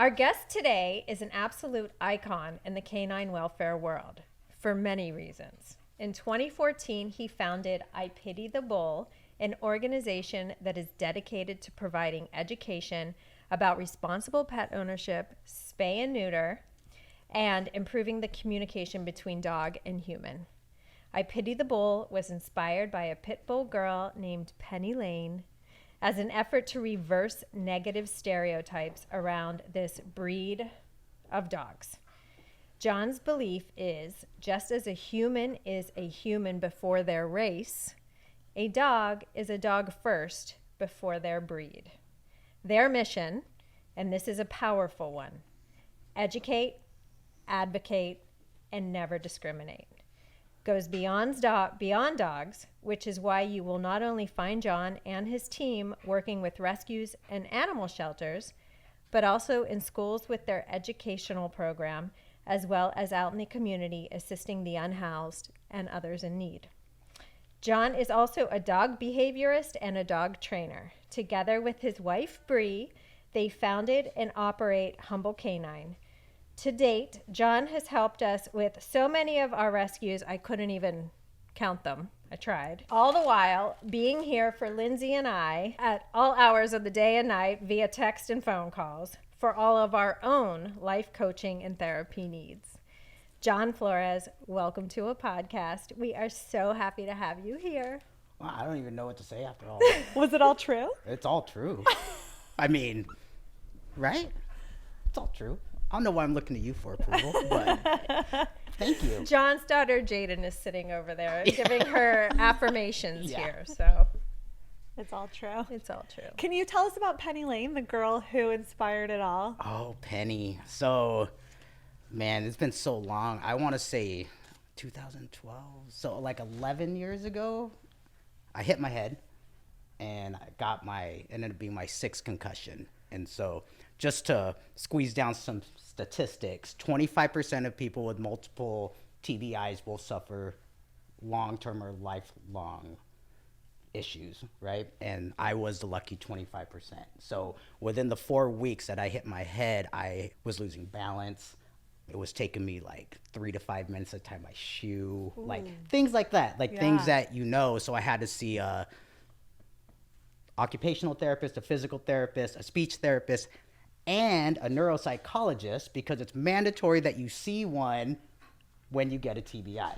Our guest today is an absolute icon in the canine welfare world for many reasons. In 2014, he founded I Pity the Bull, an organization that is dedicated to providing education about responsible pet ownership, spay and neuter, and improving the communication between dog and human. I Pity the Bull was inspired by a pit bull girl named Penny Lane as an effort to reverse negative stereotypes around this breed of dogs. John's belief is, just as a human is a human before their race, a dog is a dog first before their breed. Their mission, and this is a powerful one, educate, advocate, and never discriminate. Goes beyond dogs, which is why you will not only find John and his team working with rescues and animal shelters, but also in schools with their educational program, as well as out in the community assisting the unhoused and others in need. John is also a dog behaviorist and a dog trainer. Together with his wife, Bree, they founded and operate Humble Canine. To date, John has helped us with so many of our rescues, I couldn't even count them. I tried. All the while being here for Lindsay and I at all hours of the day and night via text and phone calls for all of our own life coaching and therapy needs. John Flores, welcome to a podcast. We are so happy to have you here. Wow, I don't even know what to say after all. Was it all true? It's all true. I mean, right? It's all true. I don't know why I'm looking to you for approval, but thank you. John's daughter, Jaden, is sitting over there giving her affirmations here, so. It's all true. It's all true. Can you tell us about Penny Lane, the girl who inspired it all? Oh, Penny. So, man, it's been so long. I want to say 2012. So, like 11 years ago, I hit my head, and ended up being my sixth concussion. And so, just to squeeze down some statistics, 25% of people with multiple TBIs will suffer long-term or lifelong issues, right? And I was the lucky 25%. So within the 4 weeks that I hit my head, I was losing balance. It was taking me like 3 to 5 minutes to tie my shoe, like things like that, things that So I had to see a occupational therapist, a physical therapist, a speech therapist, and a neuropsychologist, because it's mandatory that you see one when you get a TBI.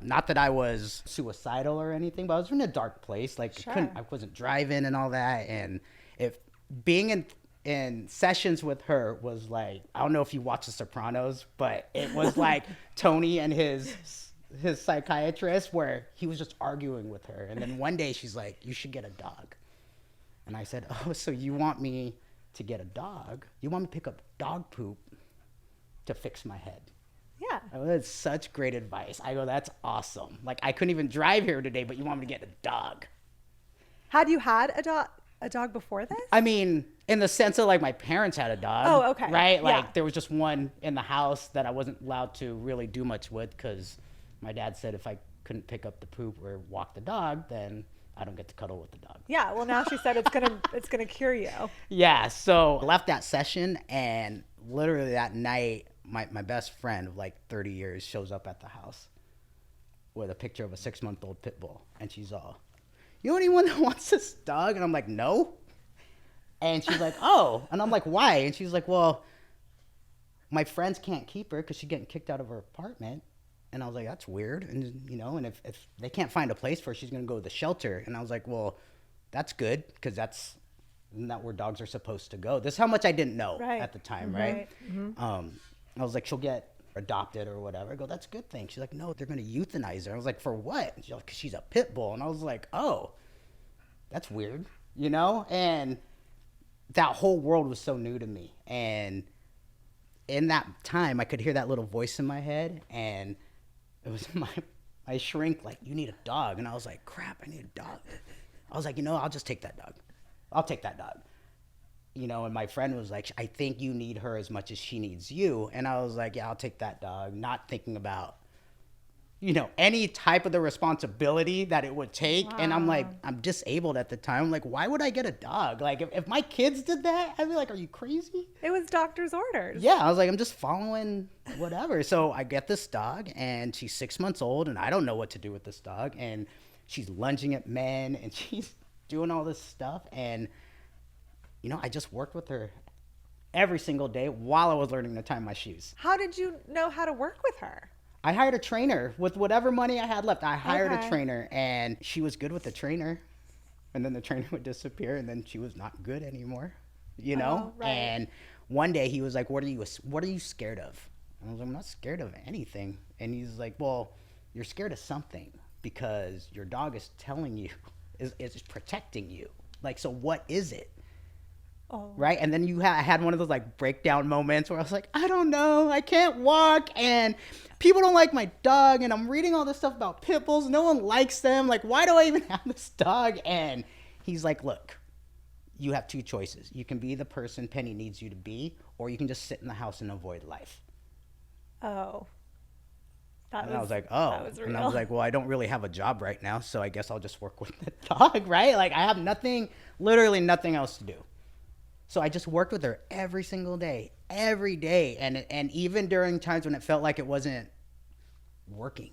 Not that I was suicidal or anything, but I was in a dark place. Like, I wasn't driving and all that. And if being in sessions with her was like, I don't know if you watch The Sopranos, but it was like Tony and his psychiatrist, where he was just arguing with her. And then one day she's like, you should get a dog. And I said, oh, so you want me to get a dog? You want me to pick up dog poop to fix my head? Yeah. Oh, that's such great advice. I go, that's awesome. Like, I couldn't even drive here today, but you want me to get a dog. Had you had a dog before this? I mean, in the sense of like my parents had a dog. Oh, okay. Right? Like there was just one in the house that I wasn't allowed to really do much with, because my dad said if I couldn't pick up the poop or walk the dog, then I don't get to cuddle with the dog. Yeah, well, now she said it's gonna cure you. Yeah, so I left that session, and literally that night, my best friend of like 30 years shows up at the house with a picture of a 6-month-old pit bull, and she's all, you know anyone that wants this dog? And I'm like, no. And she's like, oh. And I'm like, why? And she's like, well, my friends can't keep her because she's getting kicked out of her apartment. And I was like, that's weird. And, and if they can't find a place for her, she's going to go to the shelter. And I was like, well, that's good, because that's not where dogs are supposed to go. This is how much I didn't know at the time, right? Mm-hmm. I was like, she'll get adopted or whatever. I go, that's a good thing. She's like, no, they're going to euthanize her. I was like, for what? She's like, 'cause she's a pit bull. And I was like, oh, that's weird, And that whole world was so new to me. And in that time, I could hear that little voice in my head, and it was my shrink, like, you need a dog. And I was like, crap, I need a dog. I was like, I'll just take that dog. I'll take that dog. And my friend was like, I think you need her as much as she needs you. And I was like, yeah, I'll take that dog. Not thinking about any type of the responsibility that it would take. Wow. And I'm like, I'm disabled at the time. I'm like, why would I get a dog? Like, if my kids did that, I'd be like, are you crazy? It was doctor's orders. Yeah, I was like, I'm just following whatever. So I get this dog, and she's 6 months old, and I don't know what to do with this dog. And she's lunging at men, and she's doing all this stuff. And, I just worked with her every single day while I was learning to tie my shoes. How did you know how to work with her? I hired a trainer with whatever money I had left. I hired a trainer, and she was good with the trainer. And then the trainer would disappear, and then she was not good anymore, Oh, right. And one day he was like, what are you scared of? And I was like, I'm not scared of anything. And he's like, well, you're scared of something because your dog is telling you, is protecting you. Like, so what is it? Oh. Right. And then I had one of those like breakdown moments where I was like, I don't know, I can't walk, and people don't like my dog, and I'm reading all this stuff about pit bulls. No one likes them. Like, why do I even have this dog? And he's like, look, you have two choices. You can be the person Penny needs you to be, or you can just sit in the house and avoid life. Oh. I was like, oh. And I was like, well, I don't really have a job right now, so I guess I'll just work with the dog, right? Like, I have literally nothing else to do. So I just worked with her every single day, every day. And even during times when it felt like it wasn't working.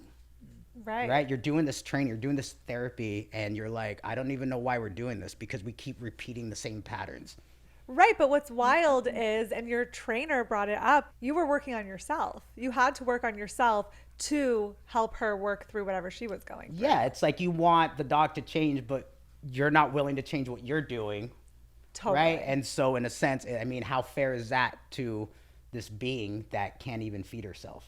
Right. You're doing this training, you're doing this therapy, and you're like, I don't even know why we're doing this because we keep repeating the same patterns. Right. But what's wild is, and your trainer brought it up, you were working on yourself. You had to work on yourself to help her work through whatever she was going through. Yeah. It's like you want the dog to change, but you're not willing to change what you're doing. Totally. Right. And so in a sense, I mean, how fair is that to this being that can't even feed herself?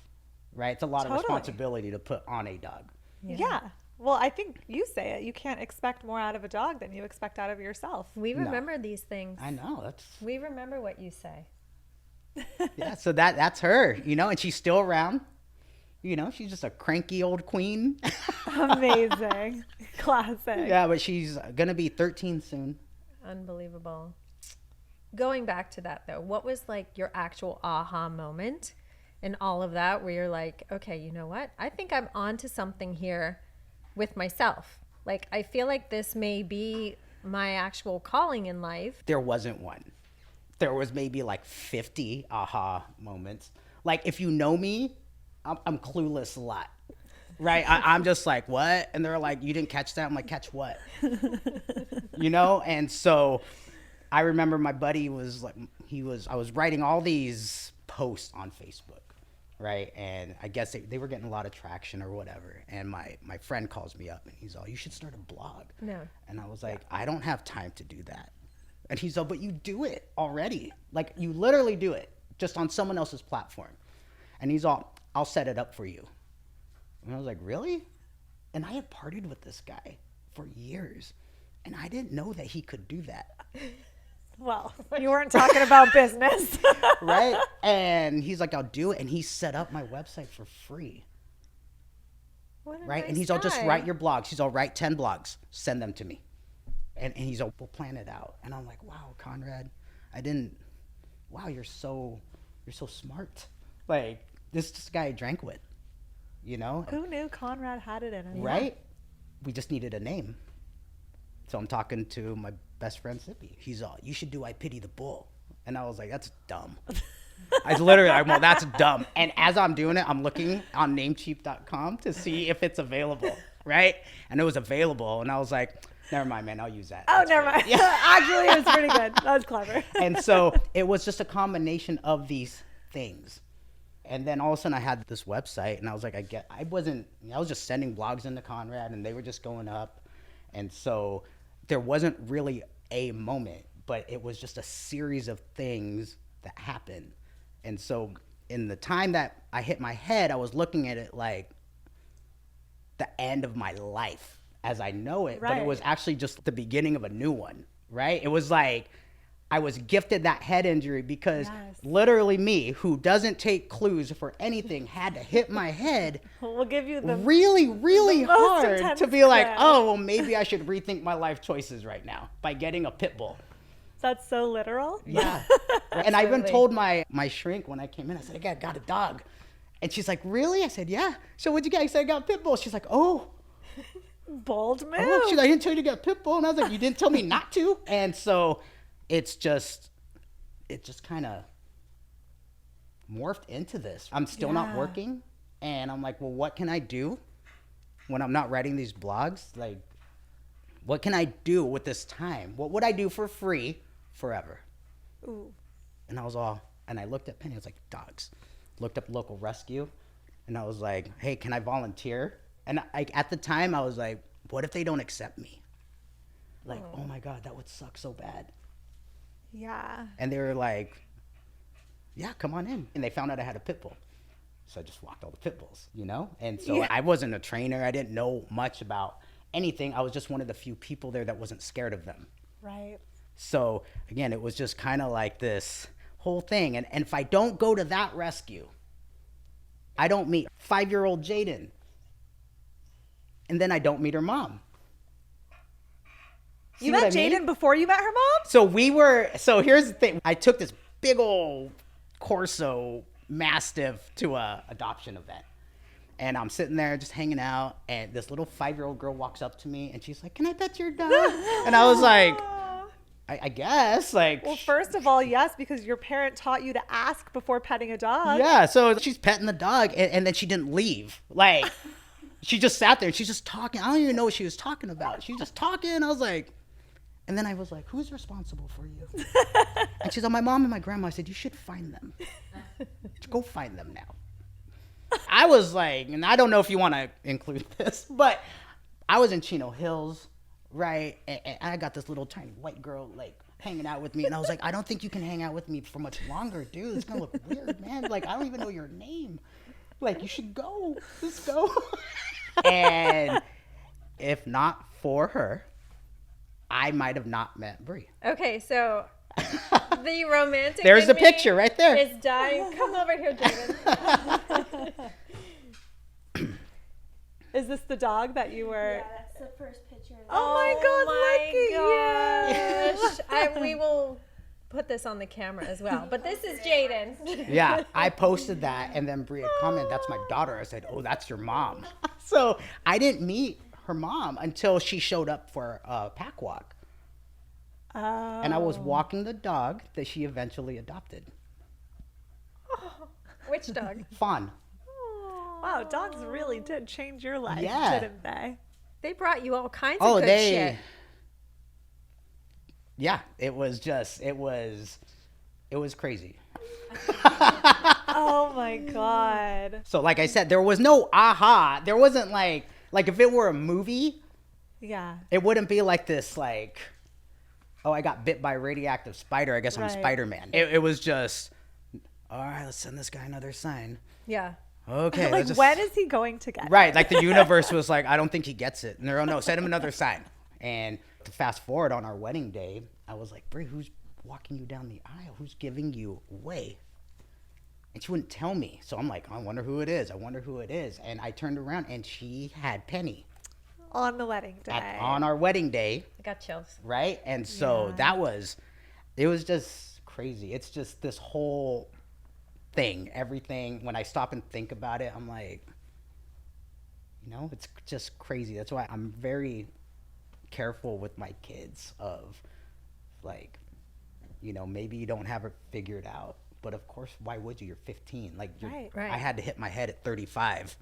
Right. It's a lot of responsibility to put on a dog. Yeah. Well, I think you say it. You can't expect more out of a dog than you expect out of yourself. We remember these things. I know. We remember what you say. Yeah. So that's her, and she's still around. She's just a cranky old queen. Amazing. Classic. Yeah. But she's going to be 13 soon. Unbelievable. Going back to that though, what was like your actual aha moment in all of that where you're like, okay, you know what? I think I'm onto something here with myself. Like, I feel like this may be my actual calling in life. There wasn't one. There was maybe like 50 aha moments. Like, if you know me, I'm clueless a lot. Right. I'm just like, what? And they're like, you didn't catch that? I'm like, catch what? And so I remember my buddy was like, I was writing all these posts on Facebook. Right. And I guess they were getting a lot of traction or whatever. And my friend calls me up and he's all, you should start a blog. No. And I was like, I don't have time to do that. And he's all, but you do it already. Like, you literally do it just on someone else's platform. And he's all, I'll set it up for you. And I was like, really? And I had partied with this guy for years, and I didn't know that he could do that. Well, you weren't talking about business. Right? And he's like, I'll do it. And he set up my website for free. What a right? nice And he's all, just guy. write your blogs. He's all, write 10 blogs. Send them to me. And he's all, we'll plan it out. And I'm like, wow, Conrad, you're so smart. Like, this guy I drank with. Who knew Conrad had it in him? Right? We just needed a name. So I'm talking to my best friend, Sippy. He's all, you should do I Pity the Bull. And I was like, that's dumb. Well, that's dumb. And as I'm doing it, I'm looking on namecheap.com to see if it's available. Right? And it was available. And I was like, never mind, man, I'll use that. Oh, never mind. Yeah. Actually, it was pretty good. That was clever. And so it was just a combination of these things. And then all of a sudden I had this website, and I was like, I was just sending blogs into Conrad, and they were just going up. And so there wasn't really a moment, but it was just a series of things that happened. And so in the time that I hit my head, I was looking at it like the end of my life as I know it, Right. but it was actually just the beginning of a new one, right? It was like, I was gifted that head injury because literally me, who doesn't take clues for anything, had to hit my head We'll give you the really, really the most hard intense to be like, quiz. oh, well, maybe I should rethink my life choices right now by getting a pit bull. That's so literal. Yeah. And I even told my shrink when I came in, I said, I got a dog. And she's like, really? I said, yeah. So what'd you get? I said, I got a pit bull. She's like, oh. Bold move. Oh, she's like, I didn't tell you to get a pit bull. And I was like, you didn't tell me not to. And so it just kind of morphed into this. I'm still not working. And I'm like, well, what can I do when I'm not writing these blogs? Like, what can I do with this time? What would I do for free forever? Ooh. And I looked at Penny. I was like, dogs. Looked up local rescue. And I was like, hey, can I volunteer? And at the time, I was like, what if they don't accept me? Like, oh my God, that would suck so bad. Yeah. And they were like, yeah, come on in. And they found out I had a pit bull. So I just walked all the pit bulls, you know? And so I wasn't a trainer. I didn't know much about anything. I was just one of the few people there that wasn't scared of them. Right. So again, it was just kind of like this whole thing. And if I don't go to that rescue, I don't meet 5-year-old Jaden. And then I don't meet her mom. See You what met I mean? Jaden before you met her mom? So here's the thing. I took this big old Corso Mastiff to a adoption event. And I'm sitting there just hanging out, and this little 5-year-old girl walks up to me, and she's like, can I pet your dog? And I was like, I guess. Like, Well, first of all, yes, because your parent taught you to ask before petting a dog. yeah. So she's petting the dog, and then she didn't leave. Like, she just sat there, and she's just talking. I don't even know what she was talking about. She was just talking. I was like, and then I was like, who's responsible for you? And she's like, my mom and my grandma. I said, you should find them. Go find them now. I was like, and I don't know if you want to include this, but I was in Chino Hills, right? And I got this little tiny white girl like hanging out with me. And I was like, I don't think you can hang out with me for much longer, dude. It's going to look weird, man. Like, I don't even know your name. Like, you should go. Just go. And if not for her, I might have not met Brie. Okay, so the romantic. There's in the me picture right there. Is dying. Come over here, Jaden. Is this the dog that you were? Yeah, that's the first picture. Oh my God, look at you. We will put this on the camera as well. But this is Jaden. Yeah, I posted that, and then Bria commented, that's my daughter. I said, oh, that's your mom. So I didn't meet her mom until she showed up for a pack walk. Oh. And I was walking the dog that she eventually adopted. Which dog? Fawn. Wow, dogs really did change your life, Yeah. didn't they? They brought you all kinds of good shit. Yeah, it was crazy. Oh my God. So like I said, there was no aha. There wasn't like if it were a movie, Yeah. it wouldn't be like this like, oh, I got bit by a radioactive spider. I guess I'm Right. Spider-Man. It was just, all right, let's send this guy another sign. Yeah. Okay. Like, let's just... when is he going to get it? Right. Like the universe was like, I don't think he gets it. And they're, oh, no, send him another sign. And to fast forward on our wedding day, I was like, Brie, who's walking you down the aisle? Who's giving you away? And she wouldn't tell me. So I'm like, I wonder who it is. I wonder who it is. And I turned around and she had Penny. On the wedding day. On our wedding day. I got chills. Right. And so it was just crazy. It's just this whole thing, everything. When I stop and think about it, I'm like, it's just crazy. That's why I'm very careful with my kids of like, maybe you don't have it figured out, but of course, why would you? You're 15. Like, Right. I had to hit my head at 35.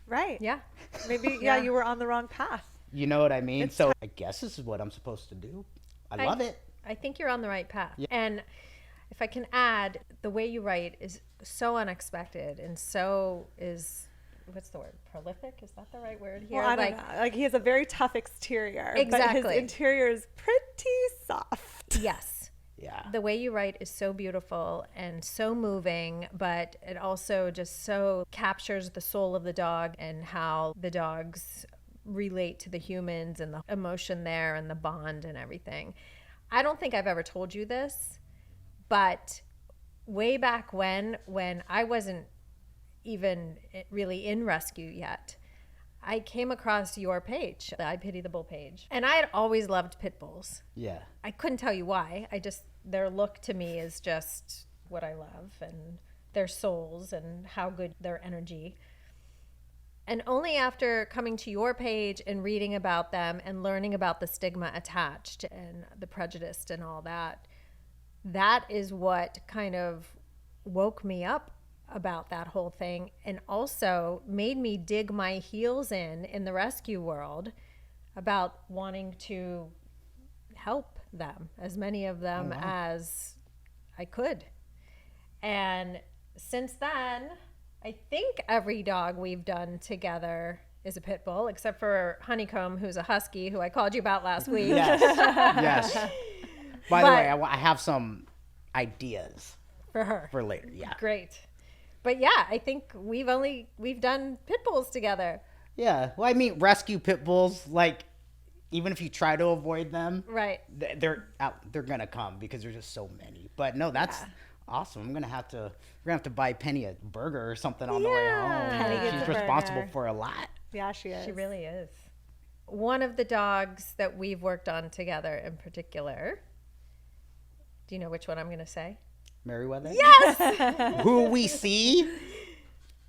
Right. Yeah. Maybe, Yeah. you were on the wrong path. You know what I mean? So I guess this is what I'm supposed to do. I love it. I think you're on the right path. Yeah. And if I can add, the way you write is so unexpected and so is, what's the word? Prolific? Is that the right word here? Well, I don't know. Like, he has a very tough exterior. But Exactly. his interior is pretty soft. Yes. Yeah. The way you write is so beautiful and so moving, but it also just so captures the soul of the dog and how the dogs relate to the humans and the emotion there and the bond and everything. I don't think I've ever told you this, but way back when I wasn't even really in rescue yet, I came across your page, the I Pity the Bull page. And I had always loved pit bulls. Yeah. I couldn't tell you why. Their look to me is just what I love. And their souls and how good their energy. And only after coming to your page and reading about them and learning about the stigma attached and the prejudice and all that, that is what kind of woke me up about that whole thing, and also made me dig my heels in the rescue world about wanting to help them, as many of them as I could. And since then, I think every dog we've done together is a pit bull, except for Honeycomb, who's a husky, who I called you about last week. Yes. Yes. By the way, I have some ideas for her for later. Yeah. Great. But yeah, I think we've done pit bulls together. Yeah. Well, I mean, rescue pit bulls, like, even if you try to avoid them, right, they're gonna come because there's just so many. But no, that's awesome. We're gonna have to buy Penny a burger or something on the way home. Penny gets She's a responsible burger. for a lot. Yeah, she is. she really is. One of the dogs that we've worked on together in particular, do you know which one I'm gonna say? Meriwether? Yes. Who we see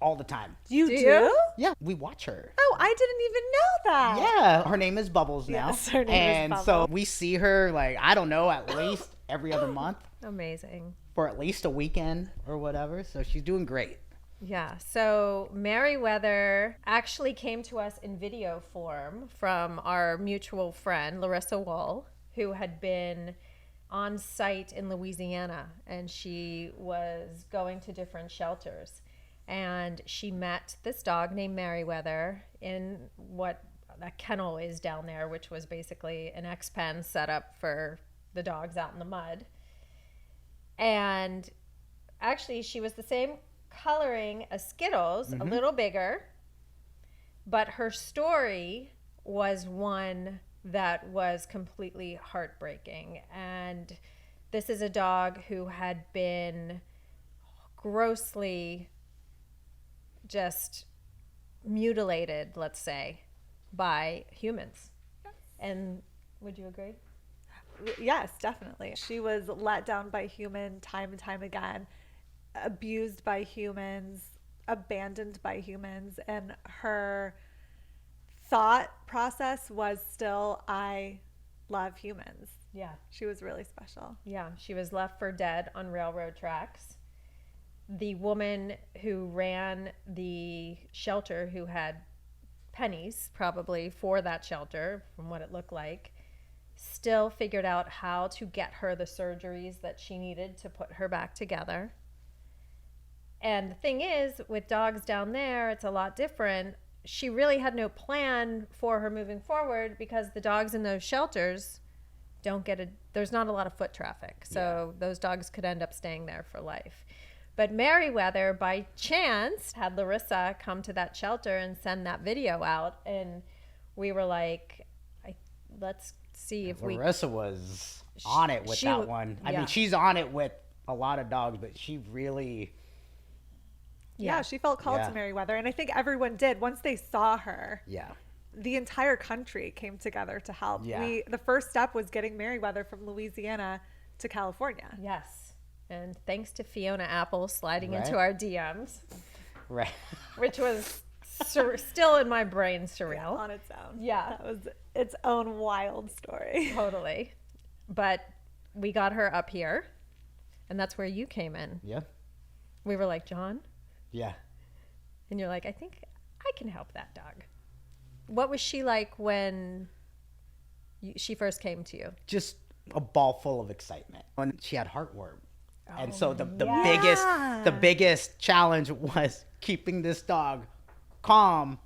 all the time. You Do do? you? Yeah, we watch her. Oh, I didn't even know that. Yeah, her name is Bubbles now. Yes, her name is and so Bubbles. we see her, like, I don't know, at least every other month Amazing. for at least a weekend or whatever. So she's doing great. Yeah. So Meriwether actually came to us in video form from our mutual friend, Larissa Wall, who had been on site in Louisiana, and she was going to different shelters. And she met this dog named Meriwether in what a kennel is down there, which was basically an X-pen set up for the dogs out in the mud. And actually, she was the same coloring as Skittles, a little bigger, but her story was one that was completely heartbreaking. And this is a dog who had been grossly just mutilated, let's say, by humans. And would you agree? Yes, definitely. She was let down by human time and time again, abused by humans, abandoned by humans, and her thought process was still, I love humans. Yeah. She was really special. Yeah, she was left for dead on railroad tracks. The woman who ran the shelter, who had pennies probably for that shelter, from what it looked like, still figured out how to get her the surgeries that she needed to put her back together. And the thing is, with dogs down there, it's a lot different. She really had no plan for her moving forward because the dogs in those shelters there's not a lot of foot traffic. So those dogs could end up staying there for life. But Meriwether, by chance, had Larissa come to that shelter and send that video out. And we were like, let's see if Larissa was on it with that one. I mean, she's on it with a lot of dogs, but she really... Yeah, she felt called to Meriwether. And I think everyone did. Once they saw her, the entire country came together to help. Yeah. The first step was getting Meriwether from Louisiana to California. Yes. And thanks to Fiona Apple sliding into our DMs. Right. Which was still in my brain surreal. On its own. Yeah. That was its own wild story. Totally. But we got her up here, and that's where you came in. Yeah. We were like, John? Yeah. And you're like, I think I can help that dog. What was she like when she first came to you? Just a ball full of excitement. And she had heartworm. And so the biggest challenge was keeping this dog calm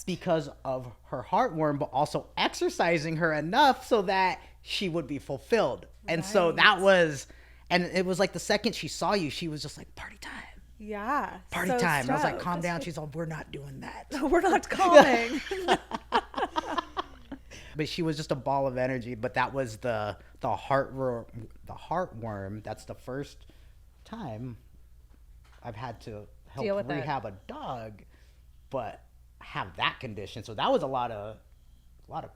because of her heartworm, but also exercising her enough so that she would be fulfilled. And so that was, and it was like the second she saw you, she was just like, party time. Yeah. Party so time. And I was like, stoked. calm down. She's like, we're not doing that. We're not calming. But she was just a ball of energy. But that was the heartworm. That's the first time I've had to help Deal with rehab a dog, but have that condition. So that was a lot of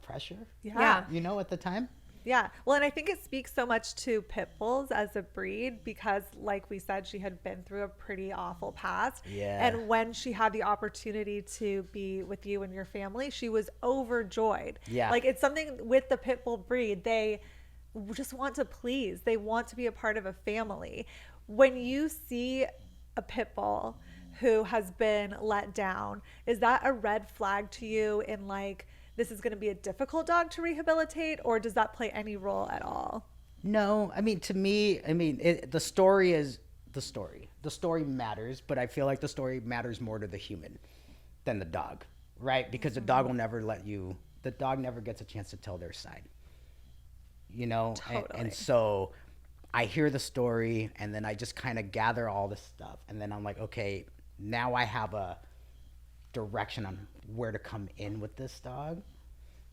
pressure. Yeah. You know, at the time. Yeah. Well, and I think it speaks so much to pit bulls as a breed because, like we said, she had been through a pretty awful past. Yeah. And when she had the opportunity to be with you and your family, she was overjoyed. Yeah. Like, it's something with the pit bull breed. They just want to please, they want to be a part of a family. When you see a pit bull who has been let down, is that a red flag to you in like, this is going to be a difficult dog to rehabilitate, or does that play any role at all? No, I mean, to me, the story is the story. The story matters, but I feel like the story matters more to the human than the dog, right? Because the dog will never the dog never gets a chance to tell their side, you know? Totally. And so I hear the story and then I just kind of gather all this stuff. And then I'm like, okay, now I have a direction on where to come in with this dog.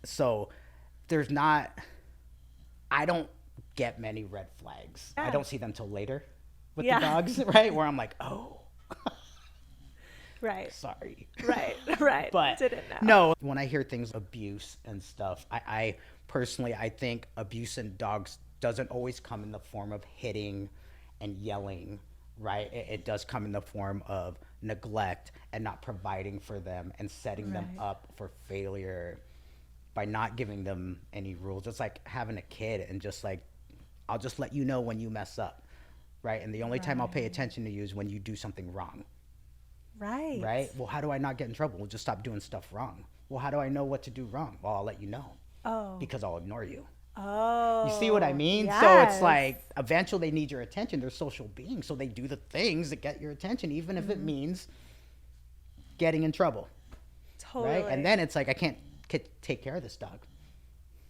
So I don't get many red flags. Yeah. I don't see them till later with Yeah. the dogs, right? Where I'm like, oh, Right. sorry. Right. But didn't know. no, when I hear things abuse and stuff, I personally, I think abuse in dogs doesn't always come in the form of hitting and yelling, right? It does come in the form of neglect and not providing for them and setting them Right. up for failure by not giving them any rules. It's like having a kid and just like, I'll just let you know when you mess up, right? And the only time I'll pay attention to you is when you do something wrong, Right. right? Well, how do I not get in trouble? We'll just stop doing stuff wrong. Well, how do I know what to do wrong? Well, I'll let you know. Oh. Because I'll ignore you. Oh. You see what I mean? So it's yes. like eventually they need your attention. They're social beings, so they do the things that get your attention, even if it means getting in trouble, Totally. right? And then it's like, I can't take care of this dog,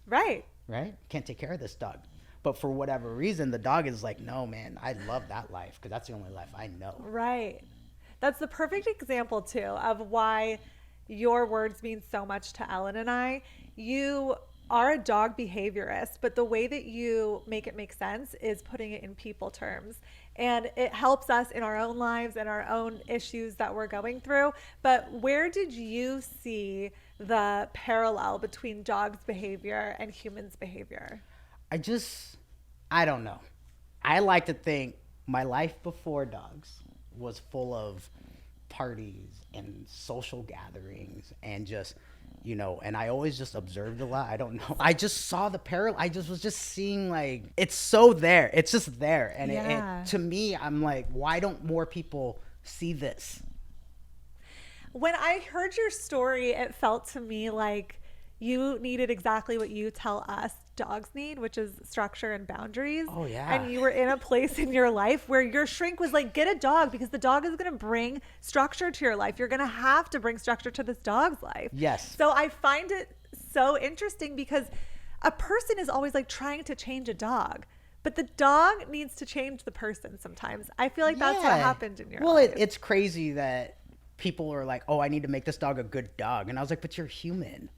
Right. right? Can't take care of this dog. But for whatever reason, the dog is like, no, man, I love that life because that's the only life I know. Right. That's the perfect example, too, of why your words mean so much to Ellen and I. You are a dog behaviorist, but the way that you make it make sense is putting it in people terms. And it helps us in our own lives and our own issues that we're going through. But where did you see the parallel between dogs' behavior and humans' behavior? I don't know. I like to think my life before dogs was full of parties and social gatherings and just, you know, and I always just observed a lot. I don't know. I just saw the parallel. I just was just seeing like, it's so there. It's just there. And Yeah. it, to me, I'm like, why don't more people see this? When I heard your story, it felt to me like you needed exactly what you tell us dogs need, which is structure and boundaries. Oh, yeah. And you were in a place in your life where your shrink was like, get a dog because the dog is going to bring structure to your life. You're going to have to bring structure to this dog's life. Yes. So I find it so interesting because a person is always like trying to change a dog. But the dog needs to change the person sometimes. I feel like that's what Yeah. happened in your Well, life. it's crazy that people are like, oh, I need to make this dog a good dog. And I was like, but you're human.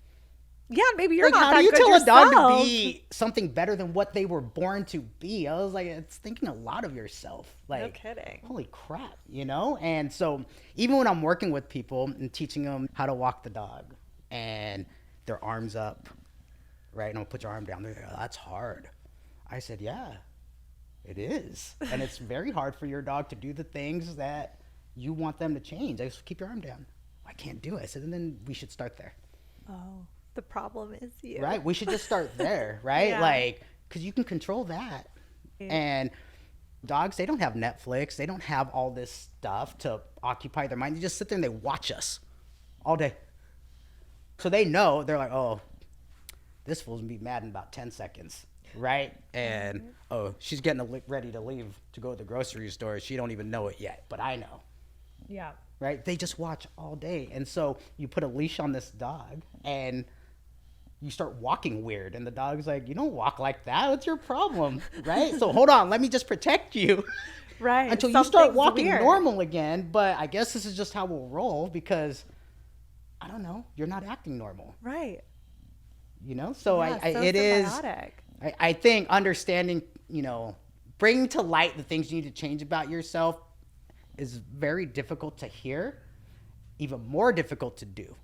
Yeah, maybe you're Like, not how that do you good tell yourself. a dog to be something better than what they were born to be? I was like, it's thinking a lot of yourself. Like, No kidding. holy crap, you know? And so even when I'm working with people and teaching them how to walk the dog and their arms up, right? And I'll put your arm down. They're like, oh, that's hard. I said, yeah, it is. And it's very hard for your dog to do the things that you want them to change. I said, keep your arm down. I can't do it. I said, and then we should start there. Oh, the problem is you. Right? We should just start there, right? Yeah. Like, because you can control that. Yeah. And dogs, they don't have Netflix. They don't have all this stuff to occupy their mind. They just sit there and they watch us all day. So they know, they're like, oh, this fool's gonna be mad in about 10 seconds, right? And, oh, she's getting ready to leave to go to the grocery store. She don't even know it yet, but I know. Yeah. Right? They just watch all day. And so you put a leash on this dog and you start walking weird. And the dog's like, you don't walk like that. What's your problem? Right? So hold on. Let me just protect you. Right. Until you start Something's walking weird. normal again. But I guess this is just how we'll roll because, I don't know, you're not acting normal. Right. You know? So Yeah, so it is, symbiotic. I think understanding, you know, bringing to light the things you need to change about yourself is very difficult to hear, even more difficult to do,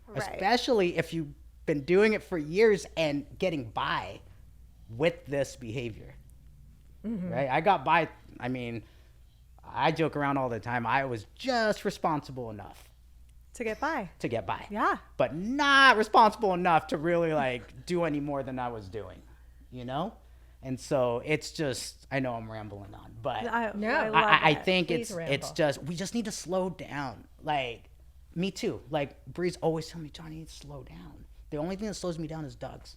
Right. especially if you've been doing it for years and getting by with this behavior. Right? I got by. I mean, I joke around all the time. I was just responsible enough To get by. Yeah. But not responsible enough to really like do any more than I was doing, you know? And so it's just, I know I'm rambling on, but I think Please it's ramble. just, we just need to slow down. Like, me too. Like, Bree's always telling me, Johnny, you need to slow down. The only thing that slows me down is dogs.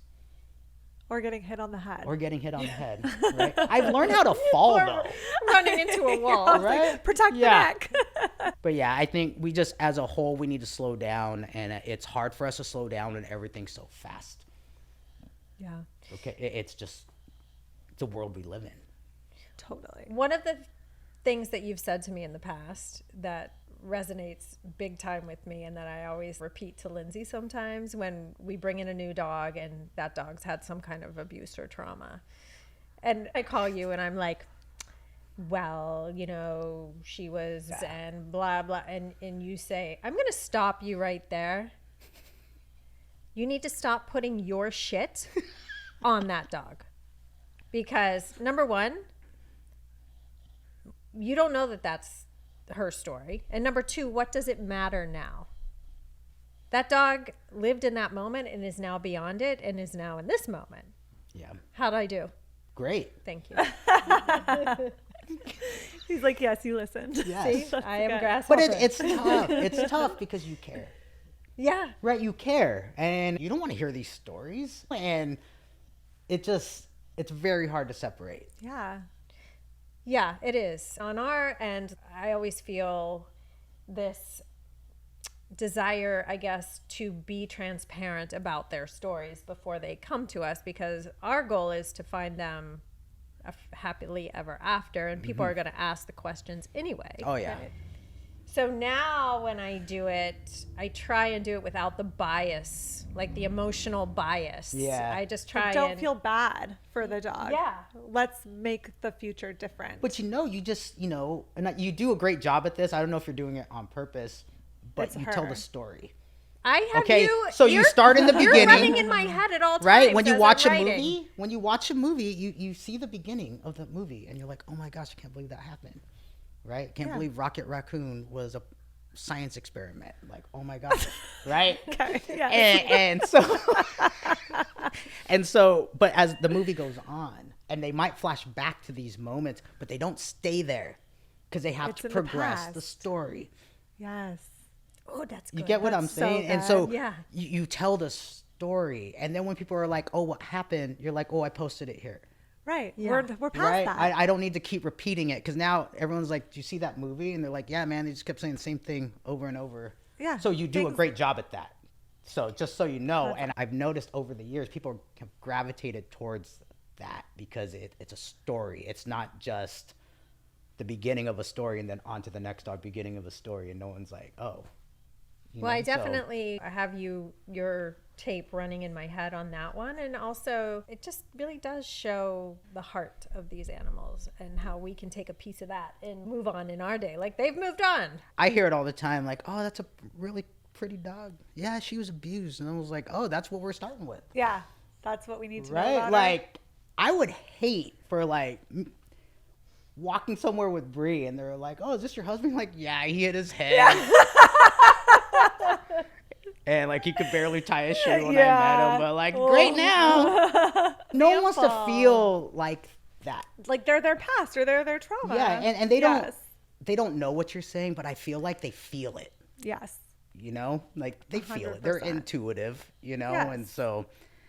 Or getting hit on the head. Right? I've learned how to fall, though. Running into a wall. Right? Protect the neck. But yeah, I think we just, as a whole, we need to slow down. And it's hard for us to slow down when everything's so fast. Yeah. Okay? It's just, it's a world we live in. Totally. One of the things that you've said to me in the past that resonates big time with me and that I always repeat to Lindsay sometimes when we bring in a new dog and that dog's had some kind of abuse or trauma. And I call you and I'm like, well, you know, she was and blah, blah. And you say, I'm going to stop you right there. You need to stop putting your shit on that dog. Because number one, you don't know that that's her story. And number two, what does it matter now? That dog lived in that moment and is now beyond it and is now in this moment. Yeah. How'd I do? Great. Thank you. He's like, yes, you listened. Yes. See, I am good. grasshopper. But it's tough. It's tough because you care. Yeah. Right? You care. And you don't want to hear these stories. And it's very hard to separate. Yeah. Yeah, it is. On our end, I always feel this desire, I guess, to be transparent about their stories before they come to us, because our goal is to find them a happily ever after, and people are going to ask the questions anyway. Oh, yeah. Right? So now when I do it, I try and do it without the bias, like the emotional bias. Yeah. I just try Don't feel bad for the dog. Yeah. Let's make the future different. But you just, and you do a great job at this. I don't know if you're doing it on purpose, but It's you tell her. the story. I have Okay, you. so you start in the You're beginning. running in my head at all times. Right? When you as watch I'm a writing. movie, you see the beginning of the movie and you're like, oh my gosh, I can't believe that happened. Right? Can't believe Rocket Raccoon was a science experiment. Like, oh my gosh. Right? Okay. Yeah. And so, but as the movie goes on, and they might flash back to these moments, but they don't stay there because they have It's to in the progress the past. story. Yes. Oh, that's good. You get what I'm That's so saying? And good. so Yeah. you tell the story, and then when people are like, oh, what happened? You're like, oh, I posted it here. Right. Yeah. We're past Right? that. I don't need to keep repeating it because now everyone's like, do you see that movie? And they're like, yeah, man, they just kept saying the same thing over and over. Yeah. So you do a Ex- great job at that. So just so you know, and I've noticed over the years, people have gravitated towards that because it's a story. It's not just the beginning of a story and then on to the next dog, beginning of a story, and no one's like, oh. Well, I So- definitely have your tape running in my head on that one. And also, it just really does show the heart of these animals and how we can take a piece of that and move on in our day. Like they've moved on. I hear it all the time, like, oh, that's a really pretty dog. Yeah, she was abused. And I was like, oh, that's what we're starting with. Yeah. That's what we need to know Right? about her. Like, I would hate for, like, walking somewhere with Bree and they're like, oh, is this your husband? Like, yeah, he hit his head. And, like, he could barely tie a shoe when I met him. But, like, great now. No one wants to feel like that. Like they're their past or they're their trauma. Yeah, and they don't Yes. they don't know what you're saying, but I feel like they feel it. Yes. Like they feel it. They're 100%. intuitive, Yes. and so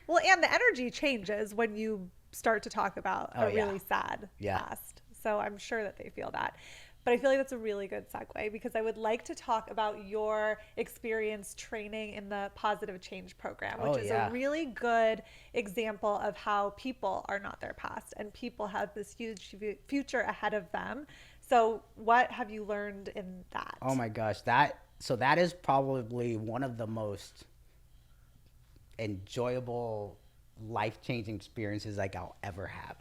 Well, and the energy changes when you start to talk about Oh, a yeah. really sad Yeah. past. So I'm sure that they feel that. But I feel like that's a really good segue because I would like to talk about your experience training in the Positive Change Program, which Oh, is yeah. a really good example of how people are not their past and people have this huge future ahead of them. So what have you learned in that? oh my gosh, that is probably one of the most enjoyable, life-changing experiences like I'll ever have.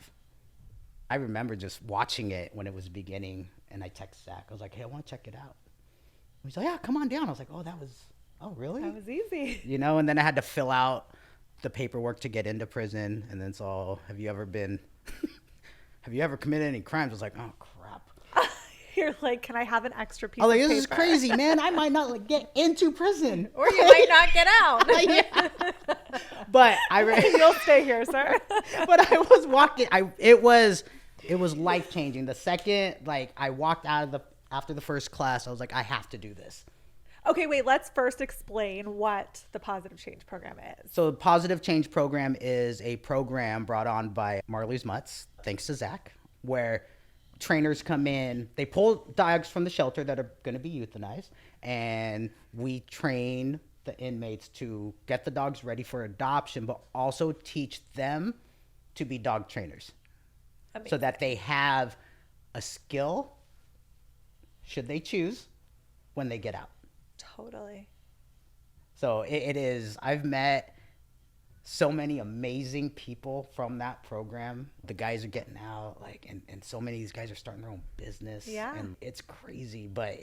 I remember just watching it when it was beginning, and I text Zach. I was like, hey, I want to check it out. He's like, yeah, come on down. I was like, oh, really? That was easy. And then I had to fill out the paperwork to get into prison, and then it's all, have you ever committed any crimes? I was like, oh crap. You're like, can I have an extra piece I was like, of this is paper? crazy, man. I might not like get into prison. Or you might not get out. Yeah. But You'll stay here, sir. but I was walking. It was life changing. The second like I walked out of after the first class, I was like, I have to do this. Okay, wait, let's first explain what the Positive Change Program is. So the Positive Change Program is a program brought on by Marley's Mutts, thanks to Zach, where trainers come in, they pull dogs from the shelter that are going to be euthanized, and we train the inmates to get the dogs ready for adoption, but also teach them to be dog trainers. Amazing. So that they have a skill, should they choose, when they get out. Totally. So it is, I've met so many amazing people from that program. The guys are getting out, like, and so many of these guys are starting their own business. Yeah. And it's crazy, but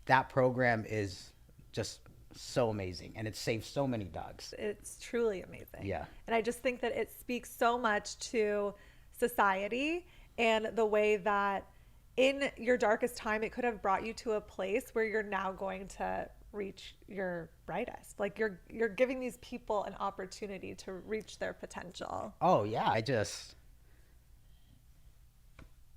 that program is just so amazing, and it saves so many dogs. It's truly amazing. Yeah. And I just think that it speaks so much to society and the way that in your darkest time, it could have brought you to a place where you're now going to reach your brightest. Like you're giving these people an opportunity to reach their potential. Oh yeah,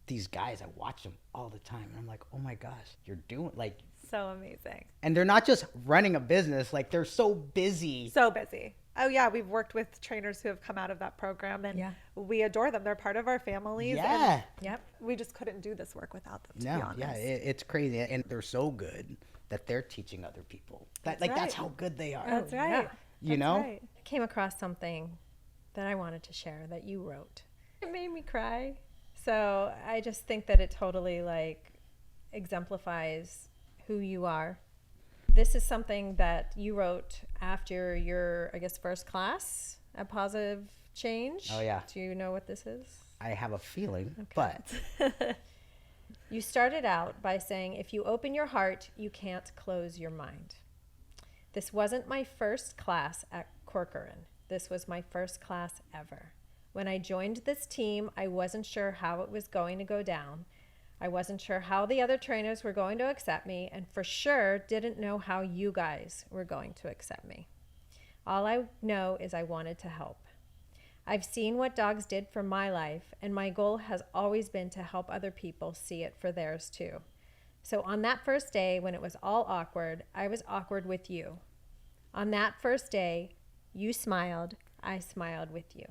these guys, I watch them all the time, and I'm like, oh my gosh, you're doing like. So amazing. And they're not just running a business, like they're so busy. So busy. Oh yeah, we've worked with trainers who have come out of that program, and we adore them. They're part of our families. Yeah. And we just couldn't do this work without them, to be honest. Yeah, it's crazy. And they're so good that they're teaching other people. That's how good they are. That's right. Yeah. You know? Right. I came across something that I wanted to share that you wrote. It made me cry. So I just think that it totally like exemplifies who you are. This is something that you wrote after your, I guess, first class at Positive Change. Oh, yeah. Do you know what this is? I have a feeling, but You started out by saying, if you open your heart, you can't close your mind. This wasn't my first class at Corcoran. This was my first class ever. When I joined this team, I wasn't sure how it was going to go down. I wasn't sure how the other trainers were going to accept me, and for sure didn't know how you guys were going to accept me. All I know is I wanted to help. I've seen what dogs did for my life, and my goal has always been to help other people see it for theirs too. So on that first day, when it was all awkward, I was awkward with you. On that first day, you smiled, I smiled with you.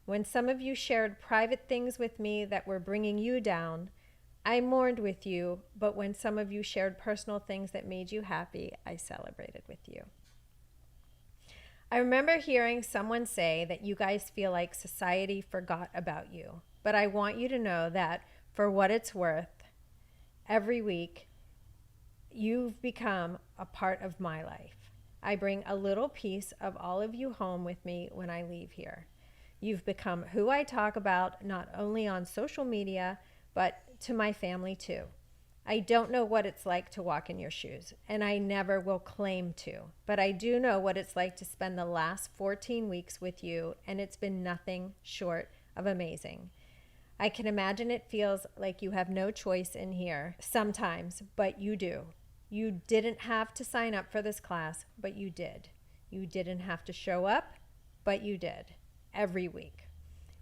When some of you shared private things with me that were bringing you down, I mourned with you, but when some of you shared personal things that made you happy, I celebrated with you. I remember hearing someone say that you guys feel like society forgot about you, but I want you to know that for what it's worth, every week, you've become a part of my life. I bring a little piece of all of you home with me when I leave here. You've become who I talk about, not only on social media, but to my family too. I don't know what it's like to walk in your shoes, and I never will claim to, but I do know what it's like to spend the last 14 weeks with you, and it's been nothing short of amazing. I can imagine it feels like you have no choice in here sometimes, but you do. You didn't have to sign up for this class, but you did. You didn't have to show up, but you did, every week.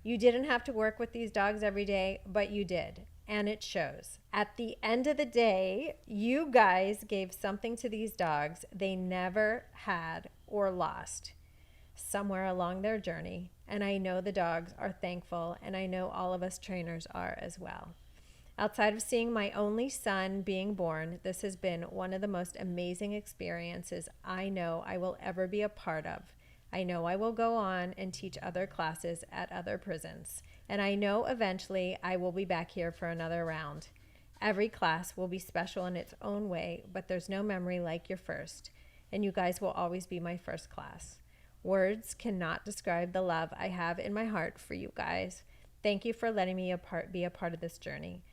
You didn't have to work with these dogs every day, but you did. And it shows. At the end of the day, you guys gave something to these dogs they never had or lost somewhere along their journey. And I know the dogs are thankful, and I know all of us trainers are as well. Outside of seeing my only son being born, this has been one of the most amazing experiences I know I will ever be a part of. I know I will go on and teach other classes at other prisons. And I know eventually I will be back here for another round. Every class will be special in its own way, but there's no memory like your first. And you guys will always be my first class. Words cannot describe the love I have in my heart for you guys. Thank you for letting me be a part of this journey.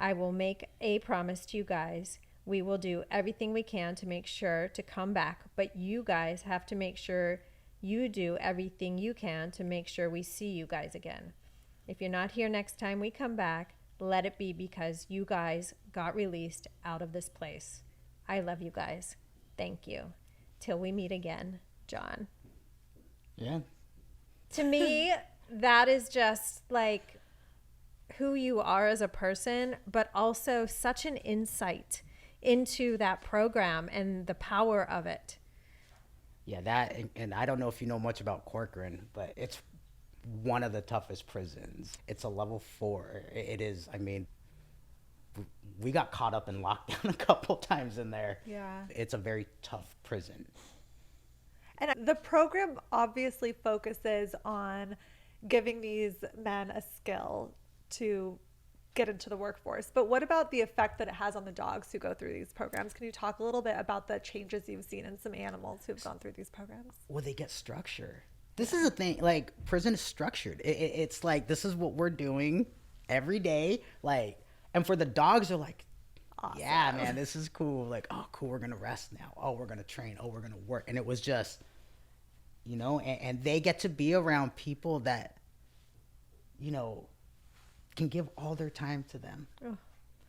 I will make a promise to you guys. We will do everything we can to make sure to come back, but you guys have to make sure you do everything you can to make sure we see you guys again. If you're not here next time we come back, let it be because you guys got released out of this place. I love you guys. Thank you. Till we meet again, John. Yeah. To me, that is just like who you are as a person, but also such an insight into that program and the power of it. Yeah, that, and I don't know if you know much about Corcoran, but it's one of the toughest prisons. It's a level 4. It is, I mean, we got caught up in lockdown a couple times in there. Yeah. It's a very tough prison. And the program obviously focuses on giving these men a skill to get into the workforce. But what about the effect that it has on the dogs who go through these programs? Can you talk a little bit about the changes you've seen in some animals who've gone through these programs? Well, they get structure. This is the thing, like, prison is structured. It's like, this is what we're doing every day. Like, and for the dogs, they're like, awesome. Yeah, man, this is cool. Like, oh, cool, we're going to rest now. Oh, we're going to train. Oh, we're going to work. And it was just, you know, and they get to be around people that, you know, can give all their time to them. Oh.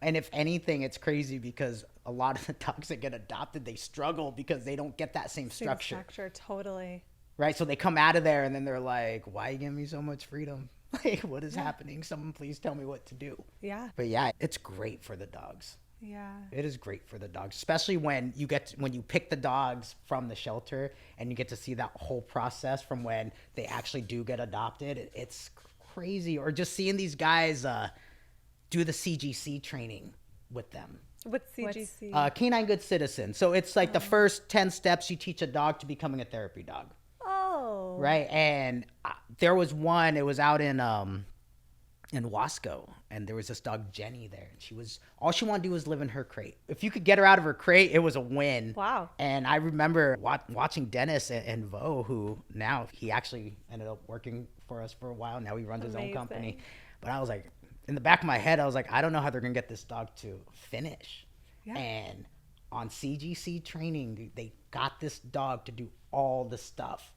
And if anything, it's crazy because a lot of the dogs that get adopted, they struggle because they don't get that same structure. Totally. Right? So they come out of there and then they're like, why you giving me so much freedom? Like, what is happening? Someone please tell me what to do. Yeah. But yeah, it's great for the dogs. Yeah. It is great for the dogs, especially when you pick the dogs from the shelter and you get to see that whole process from when they actually do get adopted. It's crazy. Or just seeing these guys do the CGC training with them. What's CGC? Canine Good Citizen. So it's like the first 10 steps you teach a dog to becoming a therapy dog. Oh. Right. And there was one, it was out in Wasco, and there was this dog Jenny there, and all she wanted to do was live in her crate. If you could get her out of her crate, it was a win. Wow. And I remember watching Dennis and Vo, who now he actually ended up working for us for a while. Now he runs his own company. But I was like, in the back of my head, I was like, I don't know how they're gonna get this dog to finish. Yeah. And on CGC training, they got this dog to do all the stuff.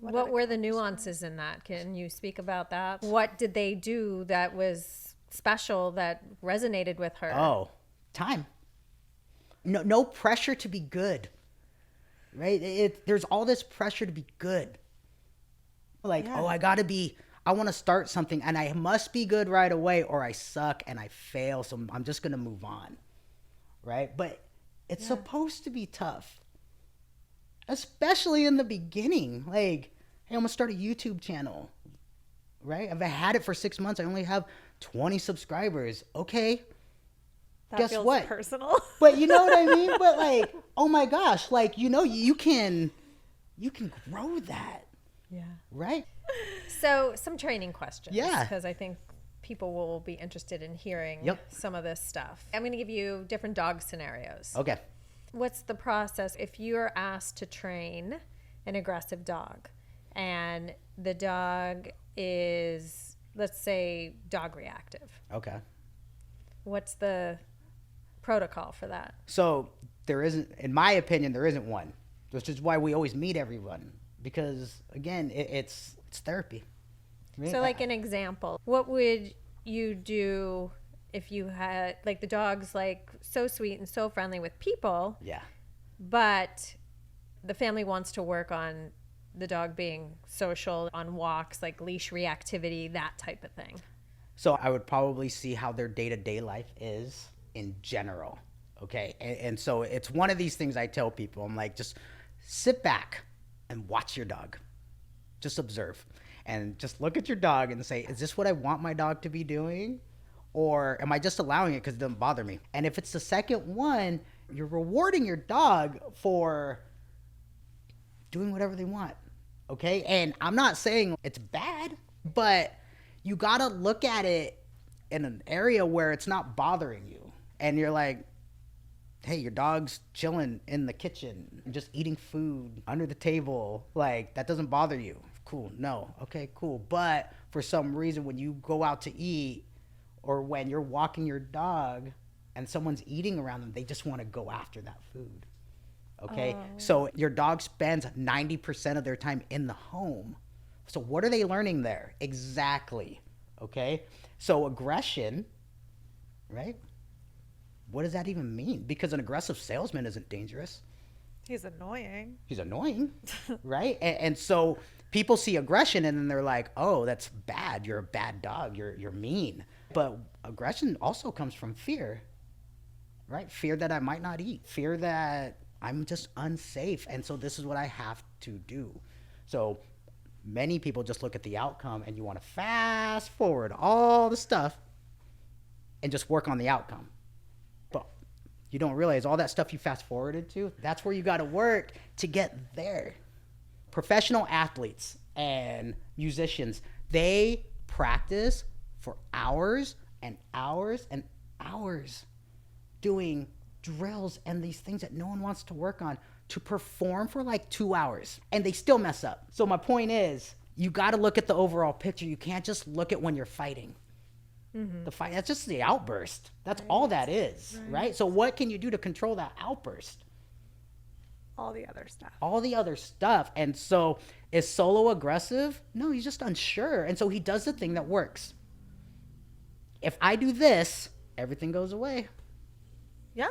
What were the nuances in that? Can you speak about that? What did they do that was special, that resonated with her? Oh, time. No pressure to be good, right? There's all this pressure to be good. Like, oh, I want to start something and I must be good right away or I suck and I fail, so I'm just going to move on, right? But it's supposed to be tough. Especially in the beginning, like, hey, I'm gonna start a YouTube channel, right? I've had it for 6 months. I only have 20 subscribers. Okay, guess feels what? Personal. But you know what I mean? But like, oh my gosh, like, you know, you can grow that. Yeah. Right. So some training questions. Yeah. Because I think people will be interested in hearing some of this stuff. I'm gonna give you different dog scenarios. Okay. What's the process if you're asked to train an aggressive dog and the dog is, let's say, dog reactive? Okay. What's the protocol for that? So there isn't, in my opinion, there isn't one, which is why we always meet everyone, because again, it's therapy. Right? So like an example, what would you do if you had, like, the dog's like so sweet and so friendly with people, but the family wants to work on the dog being social on walks, like leash reactivity, that type of thing? So I would probably see how their day-to-day life is in general. Okay. And so it's one of these things I tell people. I'm like, just sit back and watch your dog. Just observe and just look at your dog and say, is this what I want my dog to be doing? Or am I just allowing it because it doesn't bother me? And if it's the second one, you're rewarding your dog for doing whatever they want, okay? And I'm not saying it's bad, but you gotta look at it in an area where it's not bothering you. And you're like, hey, your dog's chilling in the kitchen, just eating food under the table. Like, that doesn't bother you. Cool, no, okay, cool. But for some reason, when you go out to eat, or when you're walking your dog and someone's eating around them, they just want to go after that food. Okay. Oh. So your dog spends 90% of their time in the home. So what are they learning there? Exactly. Okay. So aggression, right? What does that even mean? Because an aggressive salesman isn't dangerous. He's annoying. He's annoying, right? And so people see aggression and then they're like, oh, that's bad. You're a bad dog. You're mean. But aggression also comes from fear, right? Fear that I might not eat. Fear that I'm just unsafe. And so this is what I have to do. So many people just look at the outcome and you want to fast forward all the stuff and just work on the outcome. But you don't realize all that stuff you fast forwarded to, that's where you got to work to get there. Professional athletes and musicians, they practice for hours and hours and hours doing drills and these things that no one wants to work on to perform for like 2 hours, and they still mess up. So my point is, you got to look at the overall picture. You can't just look at when you're fighting. The fight, that's just the outburst. That's all that is, right? So what can you do to control that outburst? All the other stuff. All the other stuff. And so is Solo aggressive? No, he's just unsure. And so he does the thing that works. If I do this, everything goes away. Yeah.